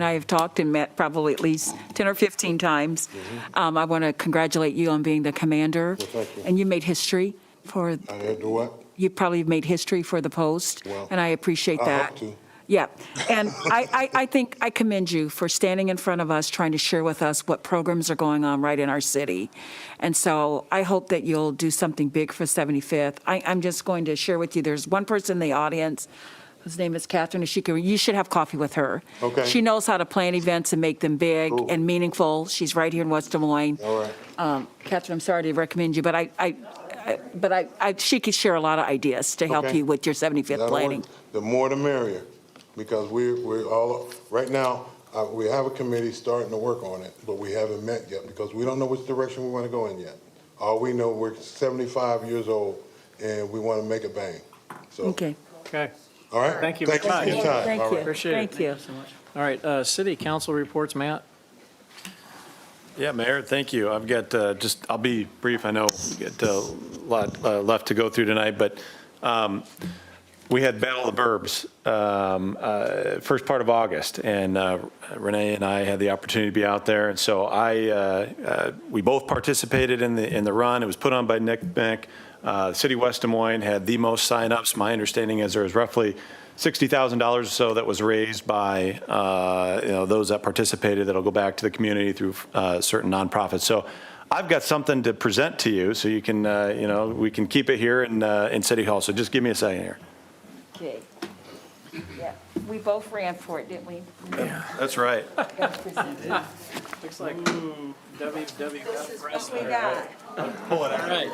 [SPEAKER 4] I have talked and met probably at least 10 or 15 times. I want to congratulate you on being the commander.
[SPEAKER 10] Well, thank you.
[SPEAKER 4] And you made history for
[SPEAKER 10] I had to what?
[SPEAKER 4] you probably made history for the Post,
[SPEAKER 10] Well,
[SPEAKER 4] and I appreciate
[SPEAKER 10] I
[SPEAKER 4] that.
[SPEAKER 10] hope to.
[SPEAKER 4] Yeah, and I think I commend you for standing in front of us, trying to share with us what programs are going on right in our city. And so I hope that you'll do something big for 75th. I'm just going to share with you, there's one person in the audience whose name is Catherine Ashika. You should have coffee with her.
[SPEAKER 10] Okay.
[SPEAKER 4] She knows how to plan events and make them big
[SPEAKER 10] Cool.
[SPEAKER 4] and meaningful. She's right here in West Des Moines.
[SPEAKER 10] All right.
[SPEAKER 4] Catherine, I'm sorry to recommend you, but she could share a lot of ideas to help
[SPEAKER 10] Okay.
[SPEAKER 4] you with your 75th
[SPEAKER 10] That'll
[SPEAKER 4] planning.
[SPEAKER 10] work. The more the merrier, because we're all, right now, we have a committee starting to work on it, but we haven't met yet because we don't know which direction we want to go in yet. All we know, we're 75 years old and we want to make it bang. So,
[SPEAKER 4] Okay.
[SPEAKER 2] Okay.
[SPEAKER 10] all right?
[SPEAKER 2] Thank you
[SPEAKER 10] Thank you
[SPEAKER 2] very
[SPEAKER 10] for your
[SPEAKER 2] much.
[SPEAKER 10] time.
[SPEAKER 4] Thank
[SPEAKER 10] All
[SPEAKER 4] you.
[SPEAKER 10] right.
[SPEAKER 2] Appreciate it.
[SPEAKER 4] Thank you.
[SPEAKER 2] All right, city council reports, Matt?
[SPEAKER 11] Yeah, Mayor, thank you. I've got I'll be brief. I know we got a lot left to go through tonight, but we had Battle of the Burbs first part of August, and Renee and I had the opportunity to be out there, and so we both participated in the run. It was put on by Nick Beck. City of West Des Moines had the most signups. My understanding is there was roughly $60,000 or so that was raised by those that participated that'll go back to the community through certain nonprofits. So I've got something to present to you, so you can we can keep it here in City Hall. So just give me a second here.
[SPEAKER 4] Okay. Yeah, we both ran for it, didn't we?
[SPEAKER 11] That's right.
[SPEAKER 2] Looks like WWF
[SPEAKER 4] What we got.
[SPEAKER 2] All right.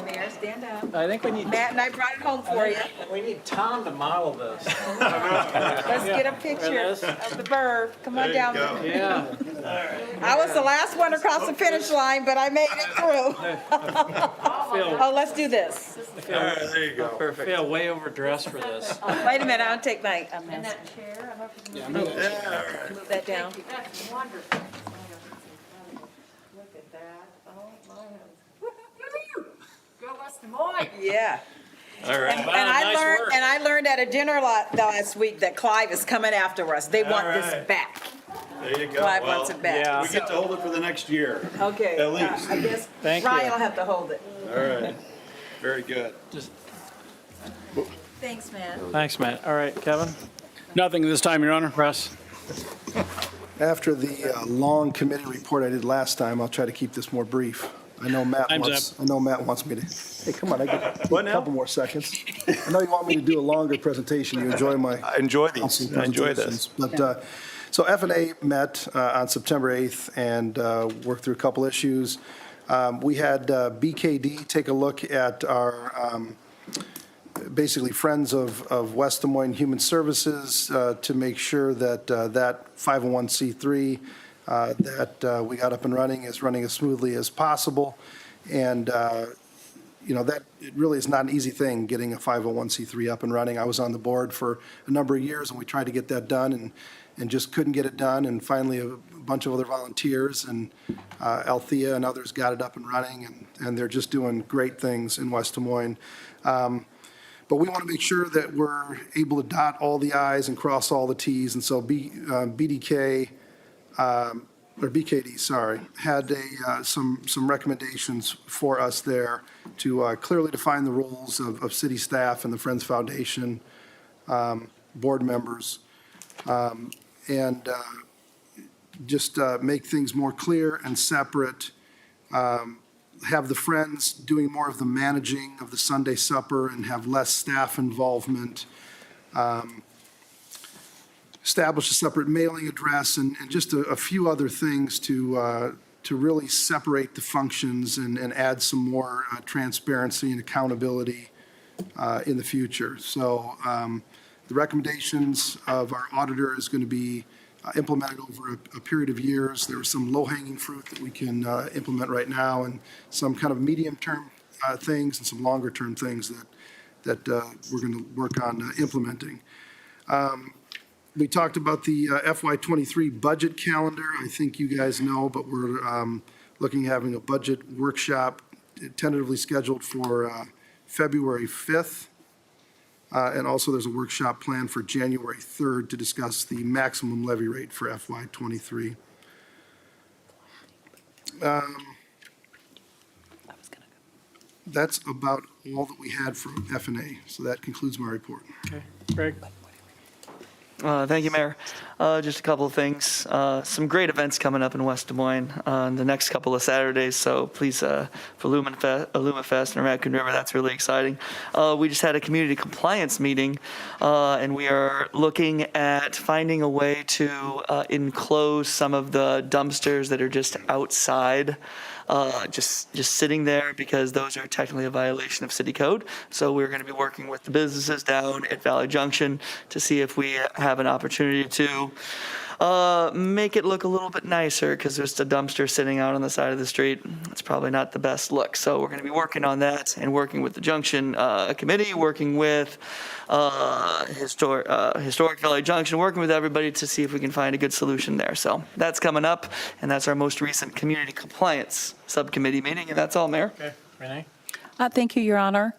[SPEAKER 4] Mayor, stand up.
[SPEAKER 2] I think we need,
[SPEAKER 4] Matt and I brought it home for you.
[SPEAKER 2] we need Tom to model this.
[SPEAKER 4] Let's get a picture of the burb. Come on down.
[SPEAKER 2] Yeah.
[SPEAKER 4] I was the last one across the finish line, but I made it through. Oh, let's do this.
[SPEAKER 11] There you go.
[SPEAKER 2] I feel way overdressed for this.
[SPEAKER 4] Wait a minute, I'll take my, and that chair, I don't know if you can move that down.
[SPEAKER 12] That's wonderful. Look at that. Oh, my. Go West Des Moines.
[SPEAKER 4] Yeah.
[SPEAKER 2] All right.
[SPEAKER 4] And I learned at a dinner last week that Clive is coming after us. They want this
[SPEAKER 11] right.
[SPEAKER 4] back.
[SPEAKER 11] There you go.
[SPEAKER 4] Clive wants it back.
[SPEAKER 2] yeah.
[SPEAKER 11] We get to hold it for the next year.
[SPEAKER 4] Okay.
[SPEAKER 11] At least.
[SPEAKER 4] I guess
[SPEAKER 2] Thank you.
[SPEAKER 4] Ryan will have to hold it.
[SPEAKER 11] All right. Very good.
[SPEAKER 4] Thanks, man.
[SPEAKER 2] Thanks, Matt. All right, Kevin?
[SPEAKER 13] Nothing this time, Your Honor.
[SPEAKER 2] Russ?
[SPEAKER 5] After the long committee report I did last time, I'll try to keep this more brief. I know Matt wants me to, hey, come on, I get a couple more seconds. I know you want me to do a longer presentation. You enjoy my
[SPEAKER 11] I enjoy these.
[SPEAKER 5] council
[SPEAKER 11] I enjoy
[SPEAKER 5] presentations.
[SPEAKER 11] this.
[SPEAKER 5] But, so F&A met on September 8th and worked through a couple issues. We had BKD take a look at our, basically Friends of West Des Moines Human Services to make sure that that 501c3 that we got up and running is running as smoothly as possible. And, that it really is not an easy thing, getting a 501c3 up and running. I was on the board for a number of years, and we tried to get that done and just couldn't get it done. And finally, a bunch of other volunteers and Althea and others got it up and running, and they're just doing great things in West Des Moines. But we want to make sure that we're able to dot all the i's and cross all the t's. And so BKD, had some recommendations for us there to clearly define the roles of city staff and the Friends Foundation board members, and just make things more clear and separate. Have the Friends doing more of the managing of the Sunday supper and have less staff involvement. Establish a separate mailing address and just a few other things to really separate the functions and add some more transparency and accountability in the future. So the recommendations of our auditor is going to be implemented over a period of years. There are some low-hanging fruit that we can implement right now, and some kind of medium-term things and some longer-term things that we're going to work on implementing. We talked about the FY23 budget calendar. I think you guys know, but we're looking at having a budget workshop tentatively scheduled for February 5th. And also there's a workshop planned for January 3rd to discuss the maximum levy rate for FY23. that's about all that we had from F&A. So that concludes my report.
[SPEAKER 2] Okay, Greg?
[SPEAKER 7] Thank you, Mayor. Just a couple of things. Some great events coming up in West Des Moines on the next couple of Saturdays. So please, for LumaFest and Raccoon River, that's really exciting. We just had a community compliance meeting, and we are looking at finding a way to enclose some of the dumpsters that are just outside. Just sitting there, because those are technically a violation of city code. So we're going to be working with the businesses down at Valley Junction to see if we have an opportunity to make it look a little bit nicer, because there's a dumpster sitting out on the side of the street. It's probably not the best look. So we're going to be working on that and working with the Junction Committee, working with Historic Valley Junction, working with everybody to see if we can find a good solution there. So that's coming up, and that's our most recent community compliance subcommittee meeting, and that's all, Mayor.
[SPEAKER 2] Okay, Renee?
[SPEAKER 4] Thank you, Your Honor.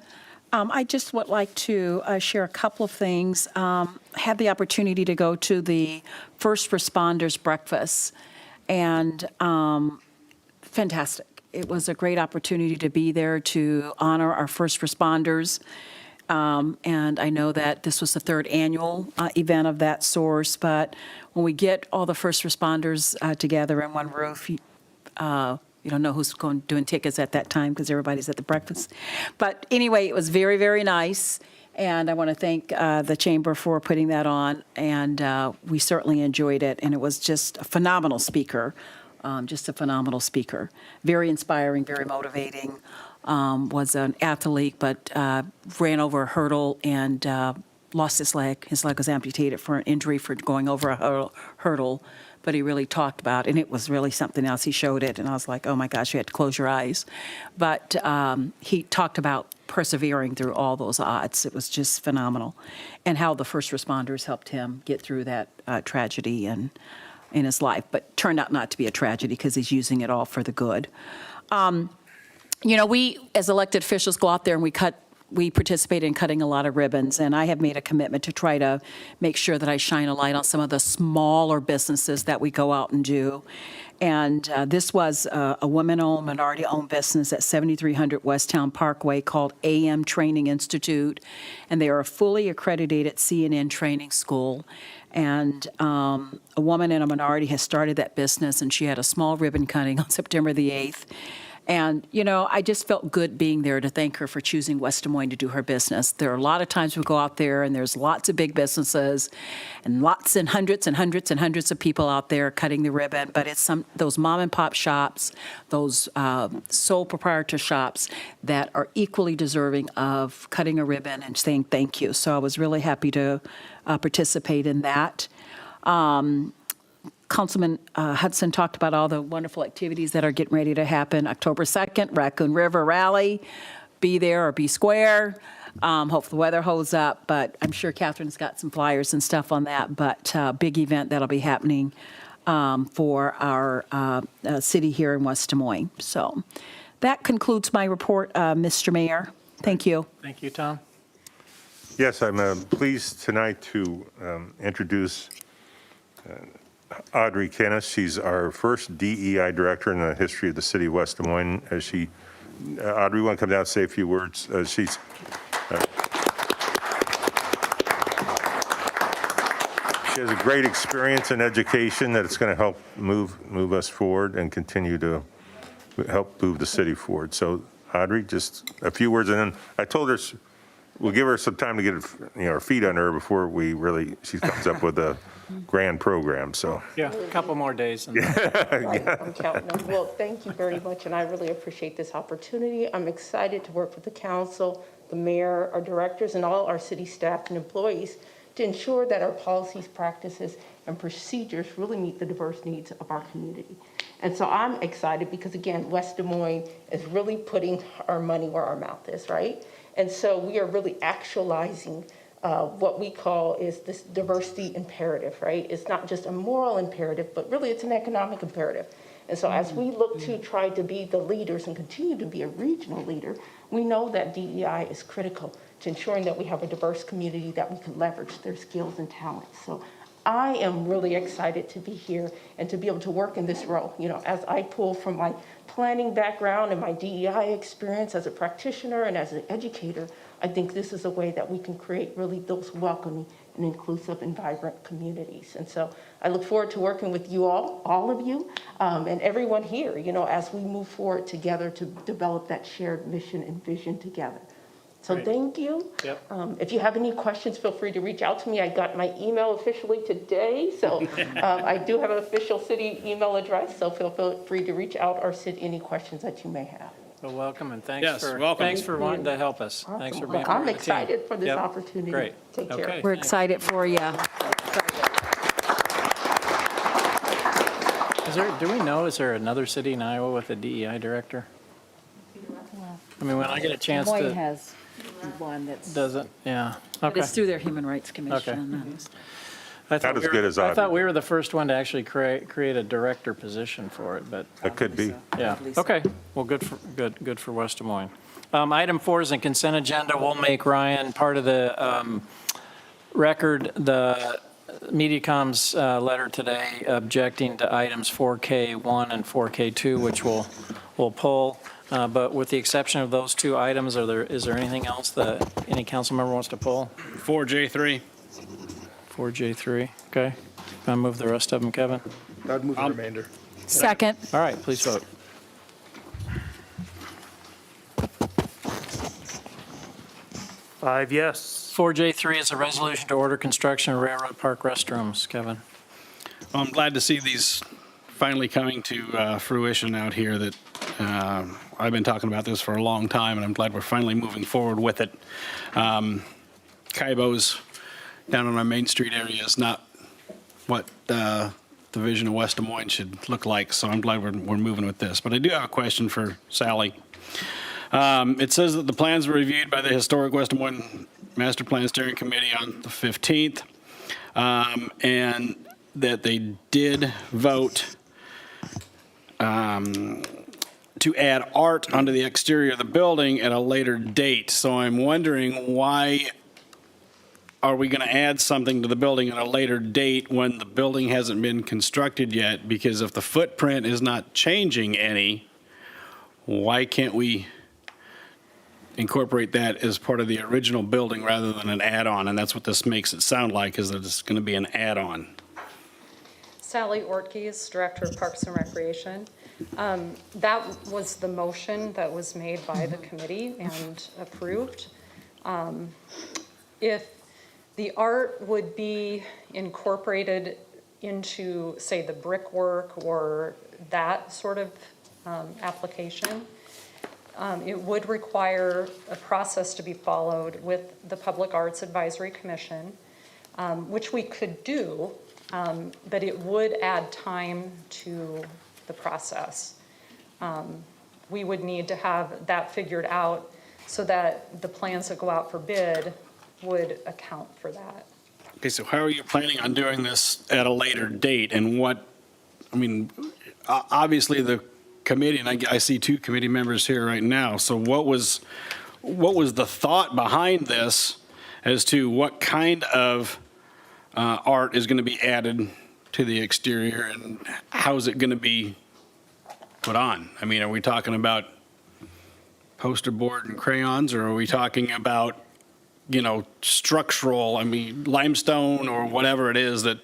[SPEAKER 4] I just would like to share a couple of things. Had the opportunity to go to the First Responders Breakfast, and fantastic. It was a great opportunity to be there to honor our first responders. And I know that this was the third annual event of that source, but when we get all the first responders together in one roof, you don't know who's doing tickets at that time because everybody's at the breakfast. But anyway, it was very, very nice. And I want to thank the Chamber for putting that on. And we certainly enjoyed it. And it was just a phenomenal speaker, Very inspiring, very motivating. Was an athlete, but ran over a hurdle and lost his leg. His leg was amputated for an injury for going over a hurdle. But he really talked about it, and it was really something else. He showed it, and I was like, oh my gosh, you had to close your eyes. But he talked about persevering through all those odds. It was just phenomenal. And how the first responders helped him get through that tragedy in his life. But turned out not to be a tragedy because he's using it all for the good. We, as elected officials, go out there and we participate in cutting a lot of ribbons, and I have made a commitment to try to make sure that I shine a light on some of the smaller businesses that we go out and do. And this was a women-owned, minority-owned business at 7300 Westtown Parkway called AM Training Institute, and they are a fully accredited CNN training school. And a woman in a minority has started that business, and she had a small ribbon cutting on September the 8th. And, I just felt good being there to thank her for choosing West Des Moines to do her business. There are a lot of times we go out there and there's lots of big businesses and lots and hundreds and hundreds and hundreds of people out there cutting the ribbon, but it's those mom and pop shops, those sole proprietor shops that are equally deserving of cutting a ribbon and saying thank you. So I was really happy to participate in that. Councilman Hudson talked about all the wonderful activities that are getting ready to happen. October 2nd, Raccoon River Rally. Be there or be square. Hope the weather holds up, but I'm sure Catherine's got some flyers and stuff on that. But big event that'll be happening for our city here in West Des Moines. So that concludes my report, Mr. Mayor. Thank you.
[SPEAKER 2] Thank you, Tom.
[SPEAKER 14] Yes, I'm pleased tonight to introduce Audrey Kennis. She's our first DEI director in the history of the city of West Des Moines. Audrey, want to come down and say a few words? She has a great experience in education that it's going to help move us forward and continue to help move the city forward. So, Audrey, just a few words, and then I told her we'll give her some time to get her feet under her before she comes up with a grand program. So
[SPEAKER 2] Yeah, a couple more days.
[SPEAKER 12] Right, I'm counting them. Well, thank you very much, and I really appreciate this opportunity. I'm excited to work with the council, the mayor, our directors, and all our city staff and employees to ensure that our policies, practices, and procedures really meet the diverse needs of our community. And so I'm excited because, again, West Des Moines is really putting our money where our mouth is, right? And so we are really actualizing what we call is this diversity imperative, right? It's not just a moral imperative, but really it's an economic imperative. And so as we look to try to be the leaders and continue to be a regional leader, we know that DEI is critical to ensuring that we have a diverse community that we can leverage their skills and talents. So I am really excited to be here and to be able to work in this role. You know, as I pull from my planning background and my DEI experience as a practitioner and as an educator, I think this is a way that we can create really those welcoming and inclusive and vibrant communities. And so I look forward to working with you all of you, and everyone here, you know, as we move forward together to develop that shared mission and vision together. So
[SPEAKER 2] Great.
[SPEAKER 12] thank you.
[SPEAKER 2] Yep.
[SPEAKER 12] If you have any questions, feel free to reach out to me. I got my email officially today, so I do have an official city email address, so feel free to reach out or send any questions that you may have.
[SPEAKER 2] Well, welcome, and
[SPEAKER 13] Yes, welcome.
[SPEAKER 2] thanks for wanting to help us. Thanks for being part of
[SPEAKER 12] I'm
[SPEAKER 2] the team.
[SPEAKER 12] excited for this
[SPEAKER 2] Yep.
[SPEAKER 12] opportunity.
[SPEAKER 2] Great.
[SPEAKER 12] Take care.
[SPEAKER 2] Okay.
[SPEAKER 4] We're excited for you.
[SPEAKER 2] Do we know, is there another city in Iowa with a DEI director? I mean, when I get a chance
[SPEAKER 4] Des Moines
[SPEAKER 2] to,
[SPEAKER 4] has one that's,
[SPEAKER 2] doesn't, yeah,
[SPEAKER 4] but
[SPEAKER 2] okay.
[SPEAKER 4] it's through their Human Rights Commission.
[SPEAKER 2] I thought
[SPEAKER 14] Not as
[SPEAKER 2] we were-
[SPEAKER 14] good as
[SPEAKER 2] I thought
[SPEAKER 14] Audrey.
[SPEAKER 2] we were the first one to actually create a director position for it, but,
[SPEAKER 14] That could be.
[SPEAKER 2] yeah, okay. Well, good for West Des Moines. Item 4 is a consent agenda. We'll make Ryan part of the record, the MediaCom's letter today objecting to items 4K1 and 4K2, which we'll pull. But with the exception of those two items, is there anything else that any council member wants to pull?
[SPEAKER 13] 4J3.
[SPEAKER 2] 4J3, okay. Can I move the rest of them, Kevin?
[SPEAKER 5] I'd move the remainder.
[SPEAKER 4] Second.
[SPEAKER 2] All right, please vote.
[SPEAKER 3] Five yes.
[SPEAKER 2] 4J3 is a resolution to order construction of railroad park restrooms. Kevin?
[SPEAKER 13] Well, I'm glad to see these finally coming to fruition out here. That I've been talking about this for a long time, and I'm glad we're finally moving forward with it. Kaibo's down on our Main Street area is not what the vision of West Des Moines should look like, so I'm glad we're moving with this. But I do have a question for Sally. It says that the plans were reviewed by the Historic West Des Moines Master Plan Steering Committee on the 15th, and that they did vote to add art onto the exterior of the building at a later date. So I'm wondering, why are we going to add something to the building at a later date when the building hasn't been constructed yet? Because if the footprint is not changing any, why can't we incorporate that as part of the original building rather than an add-on? And that's what this makes it sound like, is that it's going to be an add-on.
[SPEAKER 15] Sally Ortges, Director of Parks and Recreation. That was the motion that was made by the committee and approved. If the art would be incorporated into, say, the brickwork or that sort of application, it would require a process to be followed with the Public Arts Advisory Commission, which we could do, but it would add time to the process. We would need to have that figured out so that the plans that go out for bid would account for that.
[SPEAKER 13] Okay, so how are you planning on doing this at a later date? And what, I mean, obviously the committee, and I see two committee members here right now, so what was the thought behind this as to what kind of art is going to be added to the exterior, and how is it going to be put on? I mean, are we talking about poster board and crayons, or are we talking about, you know, structural, I mean, limestone or whatever it is that,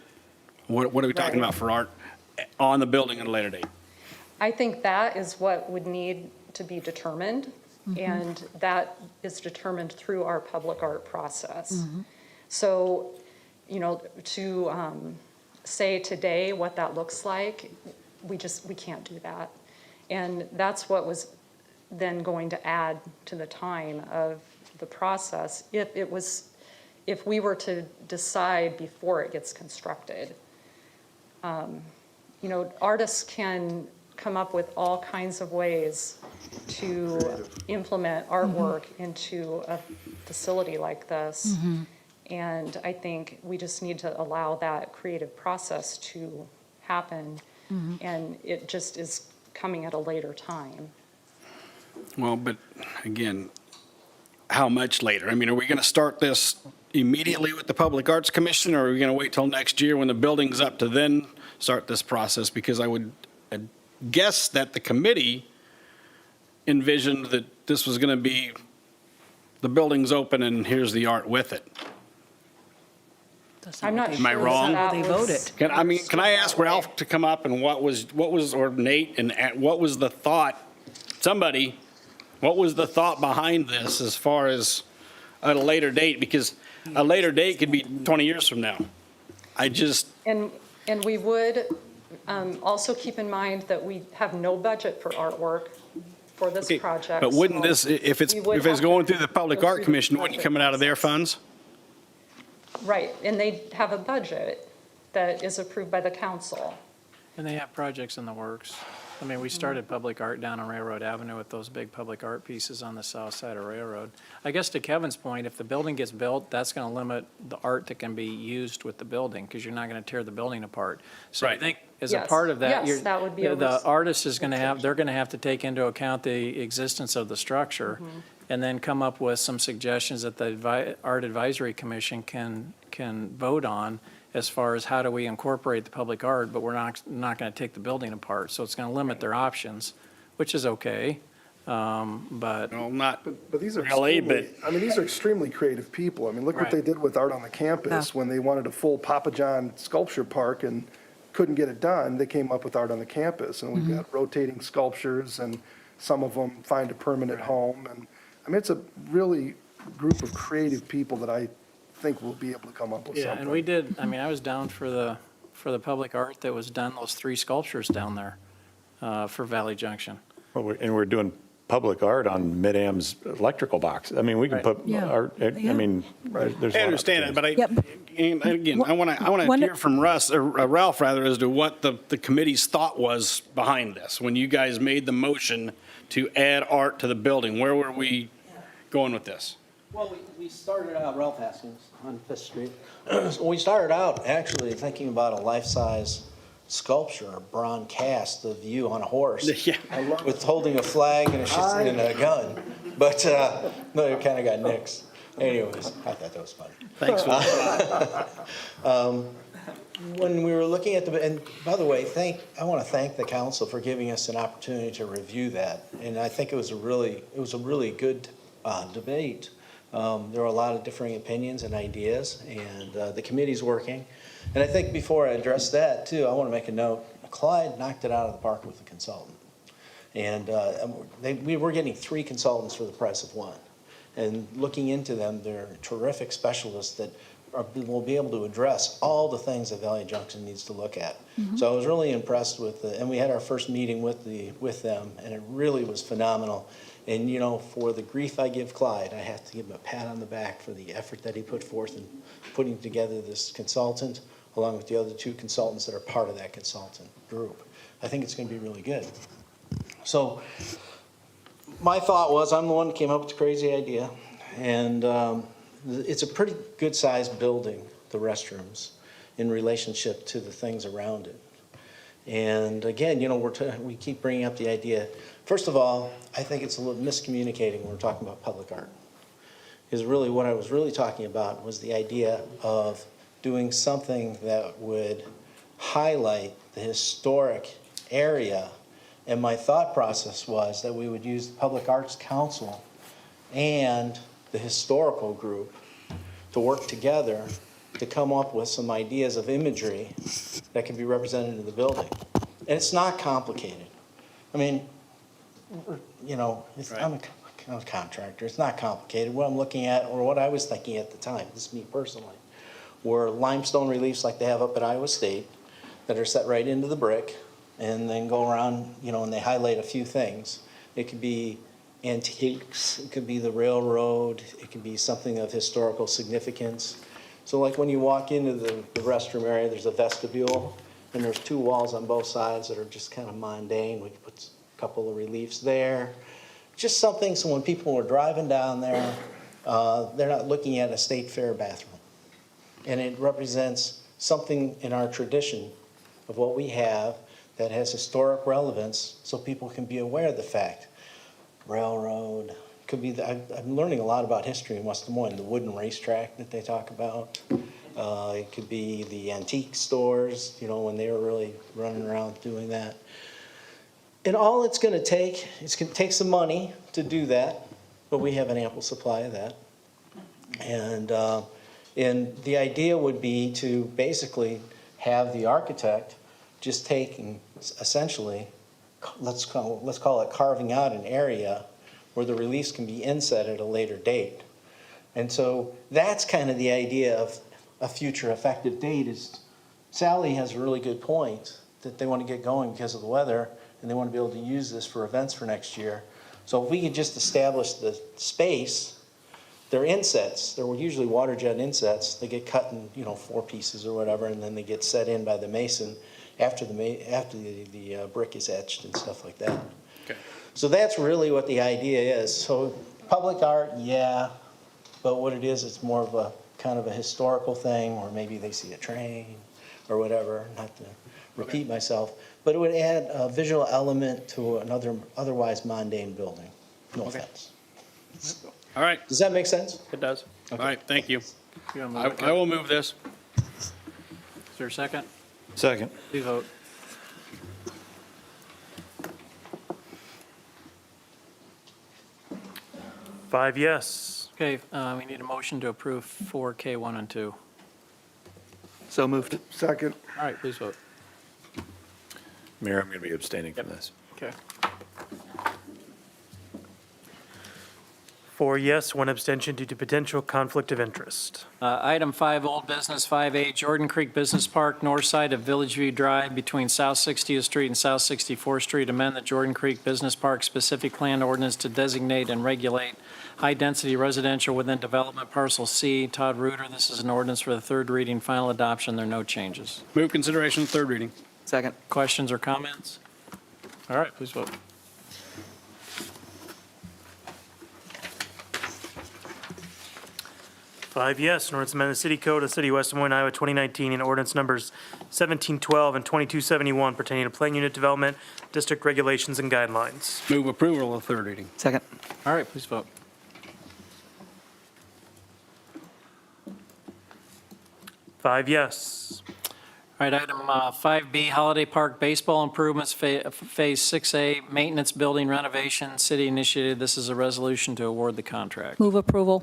[SPEAKER 13] what are we talking about for art on the building at a later date?
[SPEAKER 15] I think that is what would need to be determined, and that is determined through our public art process. So, you know, to say today what that looks like, we can't do that. And that's what was then going to add to the time of the process if we were to decide before it gets constructed. You know, artists can come up with all kinds of ways to implement artwork into a facility like this. And I think we just need to allow that creative process to happen. And it just is coming at a later time.
[SPEAKER 13] Well, but again, how much later? I mean, are we going to start this immediately with the Public Arts Commission, or are we going to wait till next year when the building's up to then start this process? Because I would guess that the committee envisioned that this was going to be, the building's open and here's the art with it.
[SPEAKER 15] I'm not
[SPEAKER 13] Am I
[SPEAKER 15] sure
[SPEAKER 13] wrong?
[SPEAKER 15] that
[SPEAKER 4] They
[SPEAKER 15] was-
[SPEAKER 4] voted.
[SPEAKER 13] Can I ask Ralph to come up and what was, or Nate, and what was the thought, somebody, what was the thought behind this as far as at a later date? Because a later date could be 20 years from now. I just,
[SPEAKER 15] And we would also keep in mind that we have no budget for artwork for this
[SPEAKER 13] okay,
[SPEAKER 15] project.
[SPEAKER 13] but wouldn't
[SPEAKER 15] so
[SPEAKER 13] this, if it's
[SPEAKER 15] we would have
[SPEAKER 13] going
[SPEAKER 15] to
[SPEAKER 13] through the Public
[SPEAKER 15] go
[SPEAKER 13] Art
[SPEAKER 15] through the
[SPEAKER 13] Commission, wouldn't it
[SPEAKER 15] budget
[SPEAKER 13] coming out of their
[SPEAKER 15] process.
[SPEAKER 13] funds?
[SPEAKER 15] Right, and they have a budget that is approved by the council.
[SPEAKER 2] And they have projects in the works. I mean, we started public art down on Railroad Avenue with those big public art pieces on the south side of Railroad. I guess to Kevin's point, if the building gets built, that's going to limit the art that can be used with the building, because you're not going to tear the building apart. So I
[SPEAKER 13] Right.
[SPEAKER 2] think as a
[SPEAKER 15] Yes.
[SPEAKER 2] part of that,
[SPEAKER 15] Yes,
[SPEAKER 2] you're,
[SPEAKER 15] that would be a
[SPEAKER 2] the artist is going to have, they're going to have to take into account the existence of the structure and then come up with some suggestions that the Art Advisory Commission can vote on as far as how do we incorporate the public art, but we're not going to take the building apart. So it's going to limit their options, which is okay. But
[SPEAKER 13] Well, not
[SPEAKER 5] But these are
[SPEAKER 13] really,
[SPEAKER 5] extremely, I mean, these are extremely creative people. I mean, look what
[SPEAKER 2] Right.
[SPEAKER 5] they did with Art on the Campus when they wanted a full Papa John sculpture park and couldn't get it done. They came up with Art on the Campus, and we've got rotating sculptures, and some of them find a permanent home. And I mean, it's a really group of creative people that I think will be able to come up with
[SPEAKER 2] yeah,
[SPEAKER 5] something.
[SPEAKER 2] and we did, I mean, I was down for the public art that was done, those 3 sculptures down there for Valley Junction.
[SPEAKER 11] Well, and we're doing public art on Mid-Am's electrical box. I mean, we can
[SPEAKER 2] Right.
[SPEAKER 11] put
[SPEAKER 4] Yeah.
[SPEAKER 11] art, I
[SPEAKER 4] Yeah.
[SPEAKER 11] mean, there's. a
[SPEAKER 13] I
[SPEAKER 11] lot of
[SPEAKER 13] understand it, but
[SPEAKER 4] Yep.
[SPEAKER 13] and again, I want to
[SPEAKER 4] One-
[SPEAKER 13] hear from Russ, or Ralph rather, as to what the committee's thought was behind this. When you guys made the motion to add art to the building, where were we going with this?
[SPEAKER 16] Well, we started out, Ralph Haskins on Fifth Street. So we started out actually thinking about a life-size sculpture, a bronze cast of you on a horse.
[SPEAKER 13] Yeah.
[SPEAKER 16] With holding a flag and a gun. But, no, it kind of got nixed. Anyways, I thought that was funny.
[SPEAKER 13] Thanks.
[SPEAKER 16] When we were looking at and by the way, I want to thank the council for giving us an opportunity to review that. And I think it was a really good debate. There were a lot of differing opinions and ideas, and the committee's working. And I think before I address that too, I want to make a note. Clyde knocked it out of the park with a consultant. And we were getting 3 consultants for the price of 1. And looking into them, they're terrific specialists that will be able to address all the things that Valley Junction needs to look at. So I was really impressed with and we had our first meeting with them, and it really was phenomenal. And you know, for the grief I give Clyde, I have to give him a pat on the back for the effort that he put forth in putting together this consultant, along with the other 2 consultants that are part of that consultant group. I think it's going to be really good. So my thought was, I'm the one that came up with the crazy idea, and it's a pretty good-sized building, the restrooms, in relationship to the things around it. And again, you know, we keep bringing up the idea. First of all, I think it's a little miscommunicating when we're talking about public art. Because really what I was really talking about was the idea of doing something that would highlight the historic area. And my thought process was that we would use the Public Arts Council and the historical group to work together to come up with some ideas of imagery that can be represented in the building. And it's not complicated. I mean, you know, I'm a contractor. It's not complicated. What I'm looking at, or what I was thinking at the time, this is me personally, were limestone reliefs like they have up at Iowa State that are set right into the brick and then go around, you know, and they highlight a few things. It could be antiques, it could be the railroad, it could be something of historical significance. So like when you walk into the restroom area, there's a vestibule, and there's 2 walls on both sides that are just kind of mundane. We could put a couple of reliefs there. Just something so when people are driving down there, they're not looking at a state fair bathroom. And it represents something in our tradition of what we have that has historic relevance, so people can be aware of the fact. Railroad, could be, I'm learning a lot about history in West Des Moines, the wooden racetrack that they talk about. It could be the antique stores, you know, when they were really running around doing that. And all it's going to take, it's going to take some money to do that, but we have an ample supply of that. And the idea would be to basically have the architect just taking, essentially, let's call it carving out an area where the release can be inset at a later date. And so that's kind of the idea of a future effective date. Is Sally has a really good point that they want to get going because of the weather, and they want to be able to use this for events for next year. So if we could just establish the space, they're insets. They're usually water jet insets. They get cut in, you know, 4 pieces or whatever, and then they get set in by the mason after the brick is etched and stuff like that.
[SPEAKER 13] Okay.
[SPEAKER 16] So that's really what the idea is. So public art, yeah, but what it is, it's more of a kind of a historical thing, or maybe they see a train or whatever, not to repeat myself, but it would add a visual element to another otherwise mundane building. No offense.
[SPEAKER 13] All right.
[SPEAKER 16] Does that make sense?
[SPEAKER 2] It does.
[SPEAKER 13] All right, thank you.
[SPEAKER 2] You wanna move it,
[SPEAKER 13] I will move this.
[SPEAKER 2] Is there a second?
[SPEAKER 11] Second.
[SPEAKER 2] Please vote.
[SPEAKER 3] Five yes.
[SPEAKER 2] Okay, we need a motion to approve 4K1 and 2.
[SPEAKER 7] So moved.
[SPEAKER 5] Second.
[SPEAKER 2] All right, please vote.
[SPEAKER 11] Mayor, I'm going to be abstaining from this.
[SPEAKER 2] Okay.
[SPEAKER 3] 4 yes, 1 abstention due to potential conflict of interest.
[SPEAKER 2] Item 5, old business, 5A, Jordan Creek Business Park, north side of Village View Drive between South 60th Street and South 64th Street, amend the Jordan Creek Business Park specific plan ordinance to designate and regulate high-density residential within development parcel C. Todd Reuter, this is an ordinance for the third reading, final adoption. There are no changes.
[SPEAKER 13] Move consideration of third reading.
[SPEAKER 7] Second.
[SPEAKER 2] Questions or comments? All right, please vote.
[SPEAKER 3] Five yes, an ordinance to amend the city code of the city of West Des Moines, Iowa, 2019, and ordinance numbers 1712 and 2271 pertaining to plan unit development, district regulations, and guidelines.
[SPEAKER 13] Move approval of third reading.
[SPEAKER 7] Second.
[SPEAKER 2] All right, please vote.
[SPEAKER 3] Five yes.
[SPEAKER 2] All right, item 5B, Holiday Park Baseball Improvements, Phase 6A, Maintenance Building Renovation, City Initiated. This is a resolution to award the contract.
[SPEAKER 4] Move approval.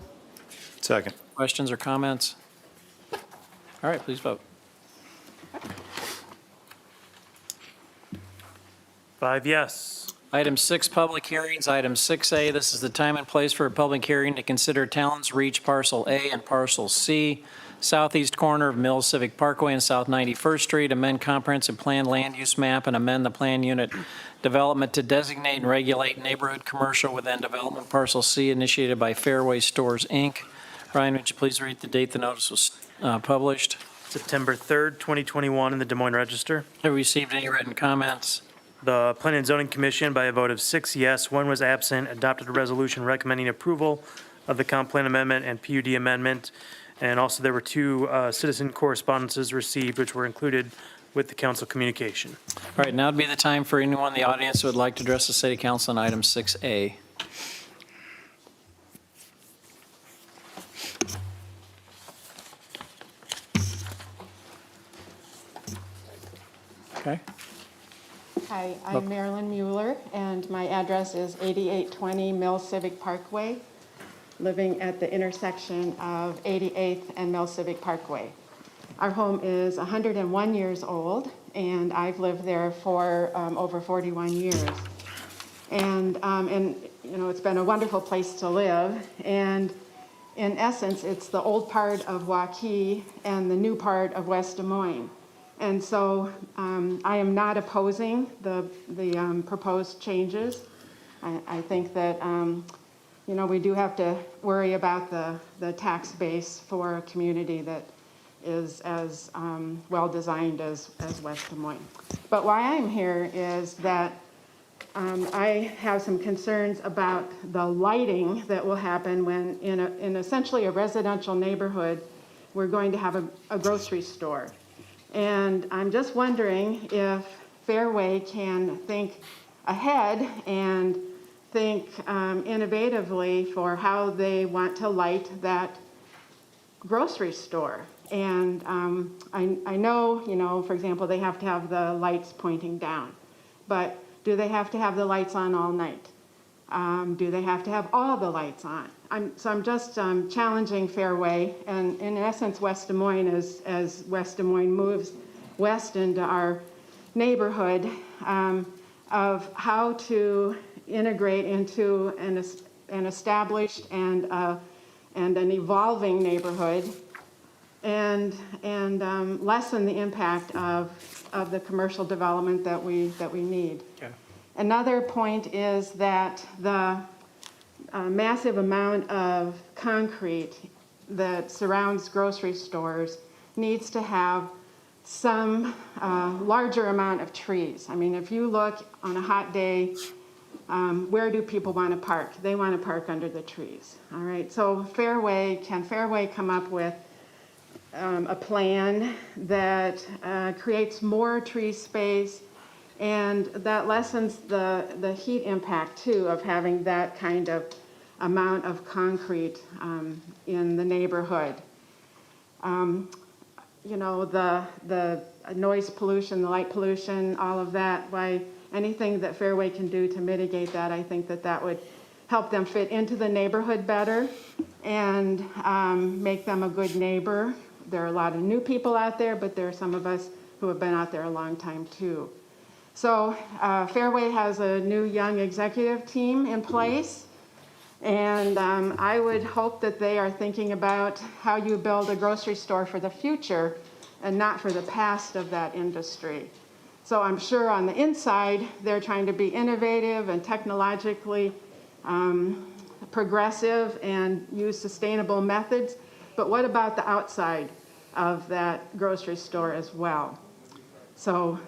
[SPEAKER 11] Second.
[SPEAKER 2] Questions or comments? All right, please vote.
[SPEAKER 3] Five yes.
[SPEAKER 2] Item 6, public hearings. Item 6A, this is the time and place for a public hearing to consider Talons Reach Parcel A and Parcel C, southeast corner of Mills Civic Parkway and South 91st Street, amend comprehensive plan land use map and amend the plan unit development to designate and regulate neighborhood commercial within development parcel C, initiated by Fairway Stores, Inc. Ryan, would you please read the date the notice was published?
[SPEAKER 3] September 3rd, 2021, in the Des Moines Register.
[SPEAKER 2] Have we received any written comments?
[SPEAKER 3] The Planning and Zoning Commission, by a vote of 6 yes, 1 was absent, adopted a resolution recommending approval of the comp plan amendment and PUD amendment. And also, there were 2 citizen correspondences received, which were included with the council communication.
[SPEAKER 2] All right, now would be the time for anyone in the audience who would like to address the city council on item 6A. Okay.
[SPEAKER 12] Hi, I'm Marilyn Mueller, and my address is 8820 Mill Civic Parkway, living at the intersection of 88th and Mill Civic Parkway. Our home is 101 years old, and I've lived there for over 41 years. And you know, it's been a wonderful place to live. And in essence, it's the old part of Waukee and the new part of West Des Moines. And so I am not opposing the proposed changes. I think that, you know, we do have to worry about the tax base for a community that is as well-designed as West Des Moines. But why I'm here is that I have some concerns about the lighting that will happen when in essentially a residential neighborhood, we're going to have a grocery store. And I'm just wondering if Fairway can think ahead and
[SPEAKER 17] think innovatively for how they want to light that grocery store. And I know, you know, for example, they have to have the lights pointing down, but do they have to have the lights on all night? Do they have to have all the lights on? I'm just challenging Fairway, and in essence, West Des Moines, as West Des Moines moves west into our neighborhood, of how to integrate into an established and an evolving neighborhood, and lessen the impact of the commercial development that we need.
[SPEAKER 3] Okay.
[SPEAKER 17] Another point is that the massive amount of concrete that surrounds grocery stores needs to have some larger amount of trees. I mean, if you look on a hot day, where do people want to park? They want to park under the trees. All right, so can Fairway come up with a plan that creates more tree space, and that lessens the heat impact too of having that kind of amount of concrete in the neighborhood. You know, the noise pollution, the light pollution, all of that, why anything that Fairway can do to mitigate that, I think that would help them fit into the neighborhood better and make them a good neighbor. There are a lot of new people out there, but there are some of us who have been out there a long time too. So Fairway has a new young executive team in place, and I would hope that they are thinking about how you build a grocery store for the future and not for the past of that industry. So I'm sure on the inside, they're trying to be innovative and technologically progressive and use sustainable methods. But what about the outside of that grocery store as well? So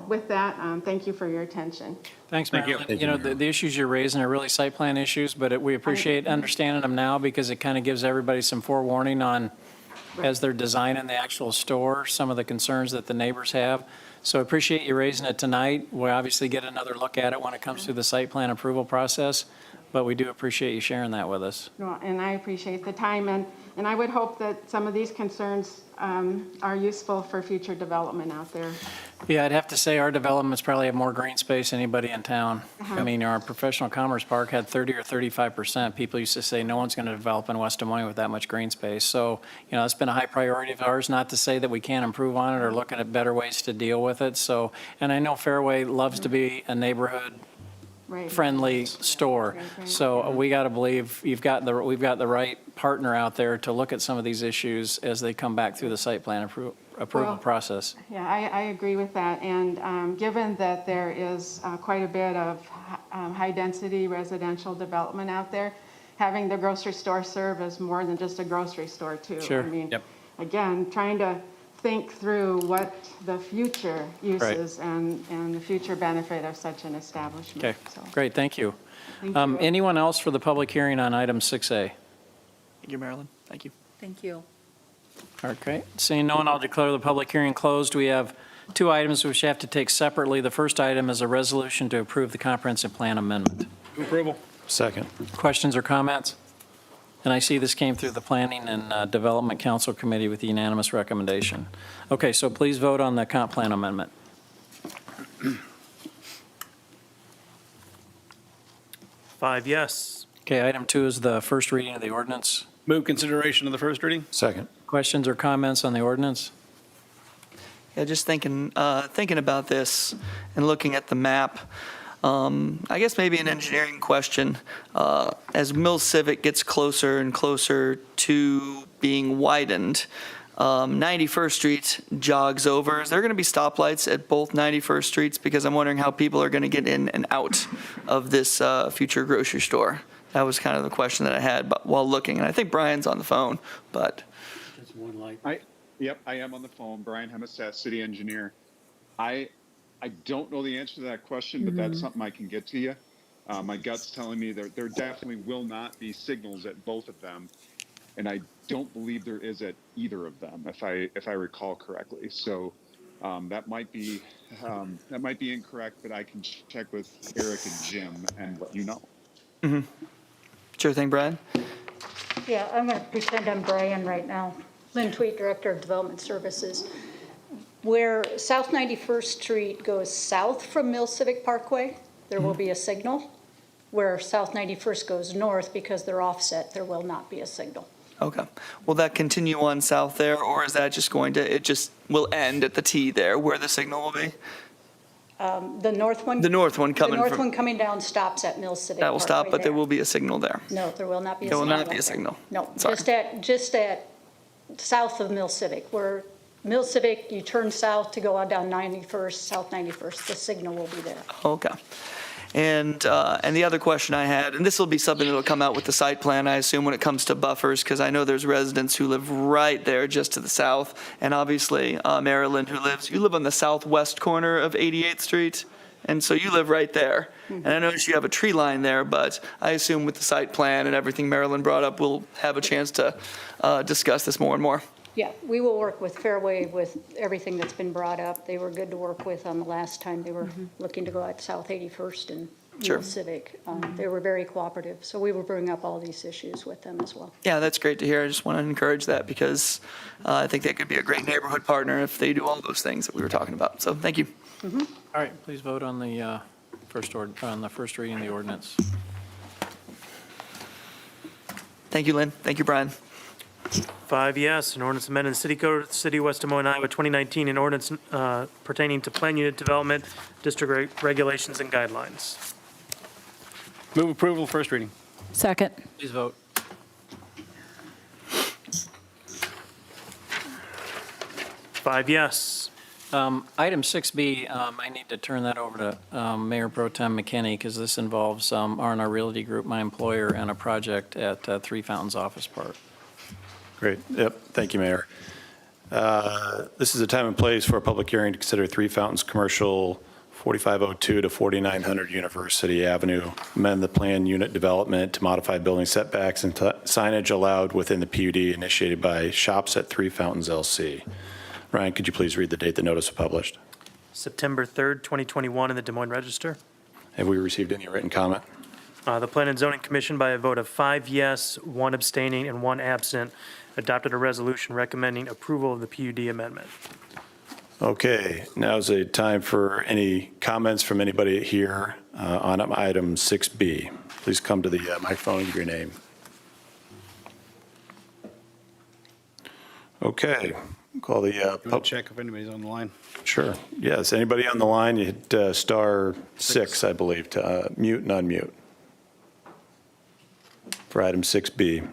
[SPEAKER 17] with that, thank you for your attention.
[SPEAKER 2] Thanks, Marilyn. You know, the issues you're raising are really site plan issues, but we appreciate understanding them now because it kind of gives everybody some forewarning on, as they're designing the actual store, some of the concerns that the neighbors have. So appreciate you raising it tonight. We'll obviously get another look at it when it comes through the site plan approval process, but we do appreciate you sharing that with us.
[SPEAKER 17] Well, and I appreciate the time, and I would hope that some of these concerns are useful for future development out there.
[SPEAKER 2] Yeah, I'd have to say our developments probably have more green space than anybody in town. I mean, our professional commerce park had 30 or 35%. People used to say no one's going to develop in West Des Moines with that much green space. So, you know, it's been a high priority of ours, not to say that we can't improve on it or looking at better ways to deal with it. So, and I know Fairway loves to be a neighborhood friendly store. So we got to believe we've got the right partner out there to look at some of these issues as they come back through the site plan approval process.
[SPEAKER 17] Yeah, I agree with that. And given that there is quite a bit of high-density residential development out there, having the grocery store serve as more than just a grocery store too.
[SPEAKER 2] Sure.
[SPEAKER 17] I mean, again, trying to think through what the future uses and the future benefit of such an establishment.
[SPEAKER 2] Okay,
[SPEAKER 17] So,
[SPEAKER 2] great, thank you.
[SPEAKER 17] thank you.
[SPEAKER 2] Anyone else for the public hearing on item 6A?
[SPEAKER 7] Thank you, Marilyn. Thank you.
[SPEAKER 4] Thank you.
[SPEAKER 2] Okay, seeing no one, I'll declare the public hearing closed. We have two items which we have to take separately. The first item is a resolution to approve the comprehensive plan amendment.
[SPEAKER 13] Approval.
[SPEAKER 11] Second.
[SPEAKER 2] Questions or comments? And I see this came through the Planning and Development Council Committee with the unanimous recommendation. Okay, so please vote on the comp plan amendment.
[SPEAKER 3] 5 yes.
[SPEAKER 2] Okay, item 2 is the first reading of the ordinance.
[SPEAKER 13] Move consideration of the first reading?
[SPEAKER 11] Second.
[SPEAKER 2] Questions or comments on the ordinance?
[SPEAKER 7] Yeah, just thinking about this and looking at the map. I guess maybe an engineering question. As Mill Civic gets closer and closer to being widened, 91st Street jogs over. Is there going to be stoplights at both 91st Streets? Because I'm wondering how people are going to get in and out of this future grocery store. That was kind of the question that I had while looking. And I think Brian's on the phone, but.
[SPEAKER 18] Yep, I am on the phone. Brian Hemestat, city engineer. I don't know the answer to that question, but that's something I can get to you. My gut's telling me there definitely will not be signals at both of them, and I don't believe there is at either of them, if I recall correctly. So that might be incorrect, but I can check with Eric and Jim and let you know.
[SPEAKER 7] Sure thing, Brian.
[SPEAKER 19] Yeah, I'm going to pretend I'm Brian right now. Lynn Tweet, Director of Development Services. Where South 91st Street goes south from Mill Civic Parkway, there will be a signal. Where South 91st goes north, because they're offset, there will not be a signal.
[SPEAKER 7] Okay. Will that continue on south there, or is that just going to, it just will end at the T there where the signal will be?
[SPEAKER 19] The north one?
[SPEAKER 7] The north one coming
[SPEAKER 19] The north
[SPEAKER 7] from-
[SPEAKER 19] one coming down stops at Mill Civic Parkway.
[SPEAKER 7] That will stop, but there
[SPEAKER 19] there.
[SPEAKER 7] will be a signal there.
[SPEAKER 19] No, there will not be a
[SPEAKER 7] There
[SPEAKER 19] signal.
[SPEAKER 7] will not be a
[SPEAKER 19] there.
[SPEAKER 7] signal.
[SPEAKER 19] No,
[SPEAKER 7] Sorry.
[SPEAKER 19] just at south of Mill Civic, where Mill Civic, you turn south to go on down 91st, South 91st, the signal will be there.
[SPEAKER 7] Okay. And the other question I had, and this will be something that will come out with the site plan, I assume, when it comes to buffers, because I know there's residents who live right there just to the south, and obviously Marilyn, you live on the southwest corner of 88th Street, and so you live right there. And I notice you have a tree line there, but I assume with the site plan and everything Marilyn brought up, we'll have a chance to discuss this more and more.
[SPEAKER 19] Yeah, we will work with Fairway with everything that's been brought up. They were good to work with on the last time. They were looking to go at South 81st and
[SPEAKER 7] Sure.
[SPEAKER 19] Mill Civic. They were very cooperative, so we will bring up all these issues with them as well.
[SPEAKER 7] Yeah, that's great to hear. I just want to encourage that because I think they could be a great neighborhood partner if they do all those things that we were talking about. So thank you.
[SPEAKER 2] All right, please vote on the first reading of the ordinance.
[SPEAKER 7] Thank you, Lynn. Thank you, Brian.
[SPEAKER 3] 5 yes, an ordinance amending the city code of the city of West Des Moines, Iowa, 2019, an ordinance pertaining to plan unit development, district regulations and guidelines.
[SPEAKER 13] Move approval, first reading.
[SPEAKER 4] Second.
[SPEAKER 2] Please vote.
[SPEAKER 3] 5 yes.
[SPEAKER 2] Item 6B, I need to turn that over to Mayor Pro Tem McKinney because this involves R&R Realty Group, my employer, and a project at Three Fountains Office Park.
[SPEAKER 11] Great. Yep. Thank you, Mayor. This is a time and place for a public hearing to consider Three Fountains Commercial 4502 to 4900 University Avenue, amend the plan unit development to modify building setbacks and signage allowed within the PUD initiated by Shops at Three Fountains LC. Ryan, could you please read the date the notice was published?
[SPEAKER 3] September 3rd, 2021, in the Des Moines Register.
[SPEAKER 11] Have we received any written comment?
[SPEAKER 3] The Plan and Zoning Commission, by a vote of 5 yes, 1 abstaining, and 1 absent, adopted a resolution recommending approval of the PUD amendment.
[SPEAKER 11] Okay, now's a time for any comments from anybody here on item 6B. Please come to the microphone and give your name. Okay, call the.
[SPEAKER 13] You want to check if anybody's on the line?
[SPEAKER 11] Sure, yes. Anybody on the line, you hit star 6, I believe, to mute and unmute for item 6B.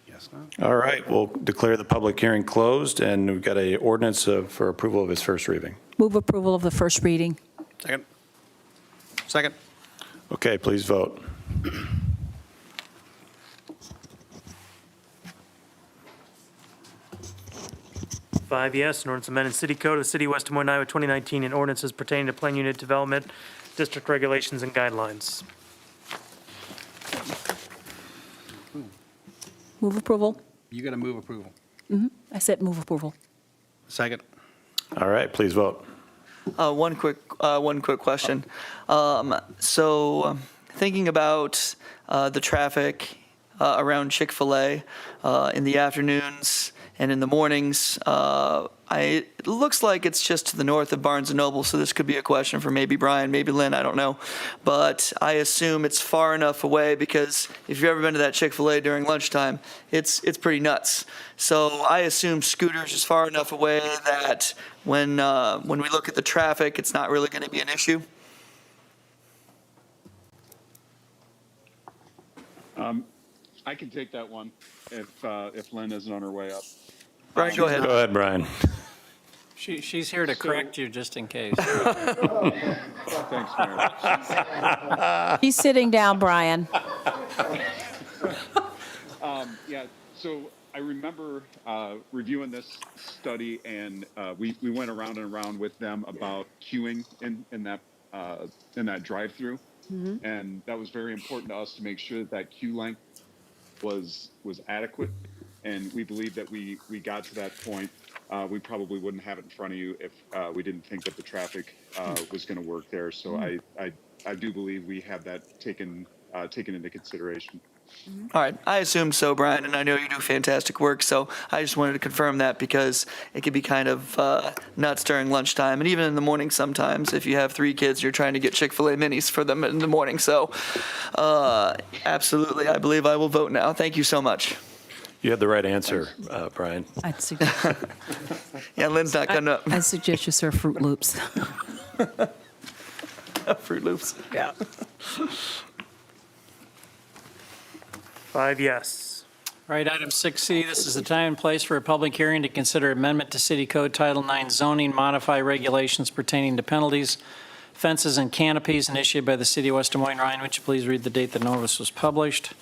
[SPEAKER 13] Yes, no?
[SPEAKER 11] All right, we'll declare the public hearing closed, and we've got a ordinance for approval of its first reading.
[SPEAKER 4] Move approval of the first reading.
[SPEAKER 13] Second. Second.
[SPEAKER 11] Okay, please vote.
[SPEAKER 3] 5 yes, an ordinance amending city code of the city of West Des Moines, Iowa, 2019, and ordinances pertaining to plan unit development, district regulations and guidelines.
[SPEAKER 4] Move approval.
[SPEAKER 13] You got to move approval.
[SPEAKER 4] I said move approval.
[SPEAKER 13] Second.
[SPEAKER 11] All right, please vote.
[SPEAKER 7] One quick question. So thinking about the traffic around Chick-fil-A in the afternoons and in the mornings, it looks like it's just to the north of Barnes & Noble, so this could be a question for maybe Brian, maybe Lynn, I don't know. But I assume it's far enough away because if you've ever been to that Chick-fil-A during lunchtime, it's pretty nuts. So I assume Scooters is far enough away that when we look at the traffic, it's not really going to be an issue.
[SPEAKER 18] I can take that one if Lynn isn't on her way up.
[SPEAKER 7] Brian, go ahead.
[SPEAKER 11] Go ahead, Brian.
[SPEAKER 2] She's here to correct you just in case.
[SPEAKER 18] Thanks, Mayor.
[SPEAKER 4] He's sitting down, Brian.
[SPEAKER 18] Yeah, so I remember reviewing this study, and we went around and around with them about queuing in that drive-through, and that was very important to us to make sure that queue length was adequate, and we believe that we got to that point. We probably wouldn't have it in front of you if we didn't think that the traffic was going to work there. So I I do believe we have that taken into consideration.
[SPEAKER 7] All right, I assume so, Brian, and I know you do fantastic work, so I just wanted to confirm that because it can be kind of nuts during lunchtime and even in the morning sometimes. If you have 3 kids, you're trying to get Chick-fil-A minis for them in the morning. So absolutely, I believe I will vote now. Thank you so much.
[SPEAKER 11] You had the right answer, Brian.
[SPEAKER 4] I'd suggest,
[SPEAKER 7] Yeah, Lynn's not coming up.
[SPEAKER 4] I suggest you serve Fruit Loops.
[SPEAKER 7] Fruit Loops.
[SPEAKER 4] Yeah.
[SPEAKER 3] 5 yes.
[SPEAKER 2] All right, item 6C, this is the time and place for a public hearing to consider amendment to City Code Title 9 zoning, modify regulations pertaining to penalties, fences, and canopies initiated by the City of West Des Moines. Ryan, would you please read the date the notice was published?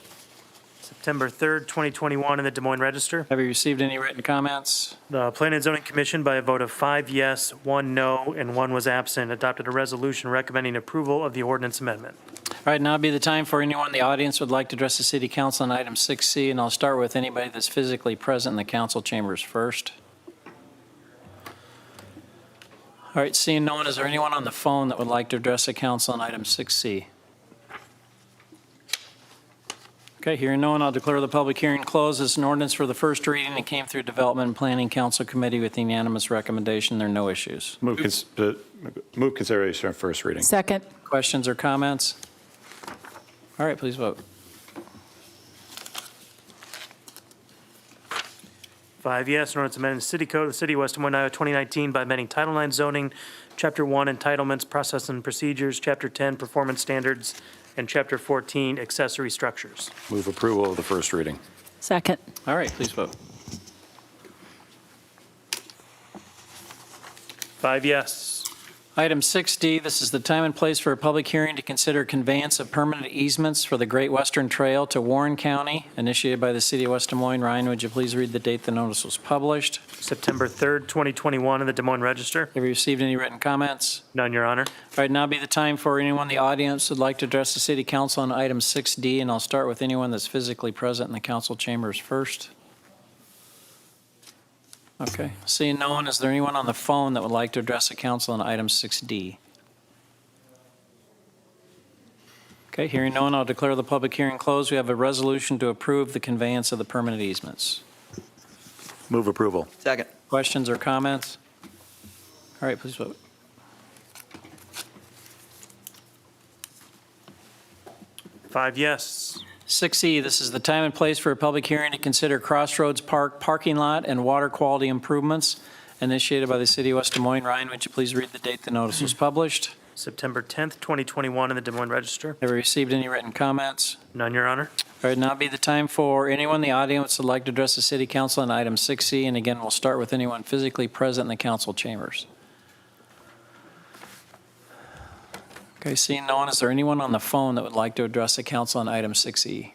[SPEAKER 3] September 3rd, 2021, in the Des Moines Register.
[SPEAKER 2] Have you received any written comments?
[SPEAKER 3] The Planning and Zoning Commission, by a vote of 5 yes, 1 no, and 1 was absent, adopted a resolution recommending approval of the ordinance amendment.
[SPEAKER 2] All right, now would be the time for anyone in the audience who would like to address the City Council on item 6C, and I'll start with anybody that's physically present in the council chambers first. All right, seeing no one, is there anyone on the phone that would like to address the council on item 6C? Okay, hearing no one, I'll declare the public hearing closed. It's an ordinance for the first reading. It came through Development and Planning Council Committee with unanimous recommendation. There are no issues.
[SPEAKER 11] Move consideration on first reading.
[SPEAKER 4] Second.
[SPEAKER 2] Questions or comments? All right, please vote.
[SPEAKER 3] 5 yes, an ordinance amending the City Code of the City of West Des Moines, Iowa, 2019 by amending Title 9 zoning, Chapter 1 entitlements, process and procedures, Chapter 10 performance standards, and Chapter 14 accessory structures.
[SPEAKER 11] Move approval of the first reading.
[SPEAKER 4] Second.
[SPEAKER 2] All right, please vote.
[SPEAKER 3] 5 yes.
[SPEAKER 2] Item 6D, this is the time and place for a public hearing to consider conveyance of permanent easements for the Great Western Trail to Warren County, initiated by the City of West Des Moines. Ryan, would you please read the date the notice was published?
[SPEAKER 3] September 3rd, 2021, in the Des Moines Register.
[SPEAKER 2] Have you received any written comments?
[SPEAKER 3] None, Your Honor.
[SPEAKER 2] All right, now be the time for anyone in the audience who'd like to address the City Council on item 6D, and I'll start with anyone that's physically present in the council chambers first. Okay, seeing no one, is there anyone on the phone that would like to address the council on item 6D? Okay, hearing no one, I'll declare the public hearing closed. We have a resolution to approve the conveyance of the permanent easements.
[SPEAKER 11] Move approval.
[SPEAKER 7] Second.
[SPEAKER 2] Questions or comments? All right, please vote.
[SPEAKER 3] 5 yes.
[SPEAKER 2] 6E, this is the time and place for a public hearing to consider Crossroads Park parking lot and water quality improvements initiated by the City of West Des Moines. Ryan, would you please read the date the notice was published?
[SPEAKER 3] September 10th, 2021, in the Des Moines Register.
[SPEAKER 2] Have you received any written comments?
[SPEAKER 3] None, Your Honor.
[SPEAKER 2] All right, now be the time for anyone in the audience that would like to address the City Council on item 6E. And again, we'll start with anyone physically present in the council chambers. Okay, seeing no one, is there anyone on the phone that would like to address the council on item 6E?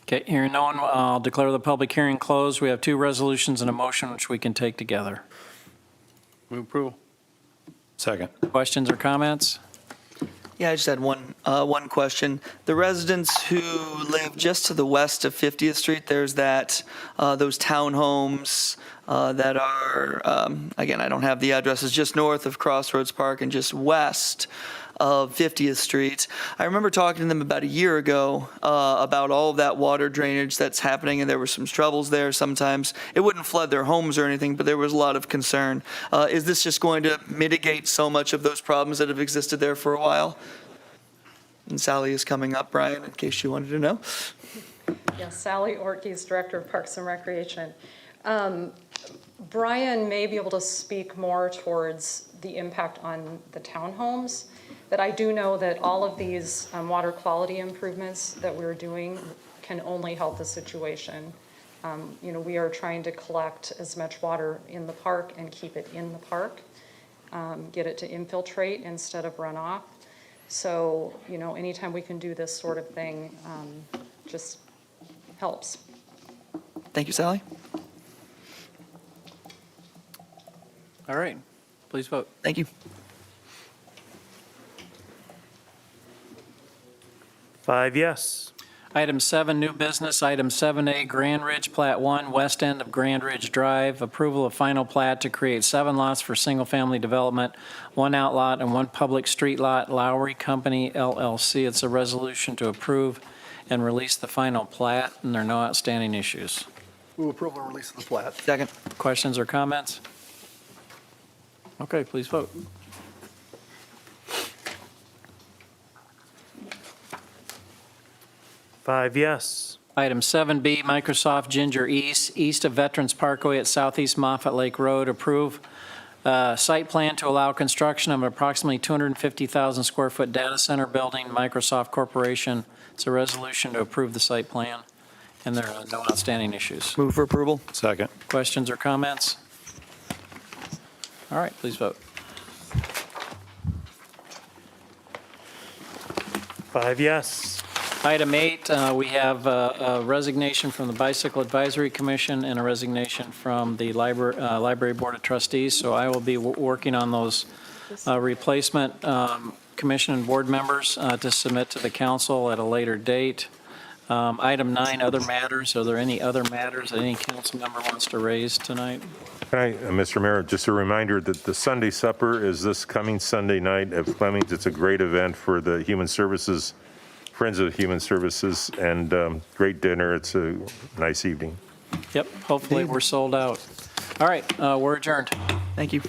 [SPEAKER 2] Okay, hearing no one, I'll declare the public hearing closed. We have 2 resolutions and a motion which we can take together.
[SPEAKER 11] Move approval. Second.
[SPEAKER 2] Questions or comments?
[SPEAKER 7] Yeah, I just had one question. The residents who live just to the west of 50th Street, there's those townhomes that are, again, I don't have the addresses, just north of Crossroads Park and just west of 50th Street. I remember talking to them about a year ago about all of that water drainage that's happening, and there were some troubles there sometimes. It wouldn't flood their homes or anything, but there was a lot of concern. Is this just going to mitigate so much of those problems that have existed there for a while? And Sally is coming up, Brian, in case you wanted to know.
[SPEAKER 15] Yes, Sally Ortiz, Director of Parks and Recreation. Brian may be able to speak more towards the impact on the townhomes, but I do know that all of these water quality improvements that we're doing can only help the situation. We are trying to collect as much water in the park and keep it in the park, get it to infiltrate instead of run off. So, anytime we can do this sort of thing, just helps.
[SPEAKER 7] Thank you, Sally.
[SPEAKER 2] All right, please vote.
[SPEAKER 7] Thank you.
[SPEAKER 3] 5 yes.
[SPEAKER 2] Item 7, new business. Item 7A, Grand Ridge Plat 1, west end of Grand Ridge Drive. Approval of final plat to create 7 lots for single-family development, 1 outlot and 1 public street lot, Lowry Company LLC. It's a resolution to approve and release the final plat, and there are no outstanding issues.
[SPEAKER 5] Move approval and release of the plat.
[SPEAKER 7] Second.
[SPEAKER 2] Questions or comments? Okay, please vote.
[SPEAKER 3] Five yes.
[SPEAKER 2] Item 7B, Microsoft Ginger East, east of Veterans Parkway at Southeast Moffett Lake Road. Approve site plan to allow construction of an approximately 250,000 square foot data center building, Microsoft Corporation. It's a resolution to approve the site plan, and there are no outstanding issues.
[SPEAKER 7] Move for approval.
[SPEAKER 11] Second.
[SPEAKER 2] Questions or comments? All right, please vote.
[SPEAKER 3] Five yes.
[SPEAKER 2] Item 8, we have a resignation from the Bicycle Advisory Commission and a resignation from the Library Board of Trustees. So I will be working on those replacement commission and board members to submit to the council at a later date. Item 9, other matters. Are there any other matters that any council member wants to raise tonight?
[SPEAKER 14] Can I, Mr. Mayor, just a reminder that the Sunday supper is this coming Sunday night at Fleming's. It's a great event for the Human Services, Friends of Human Services, and great dinner. It's a nice evening.
[SPEAKER 2] Yep, hopefully we're sold out. All right, we're adjourned.
[SPEAKER 7] Thank you.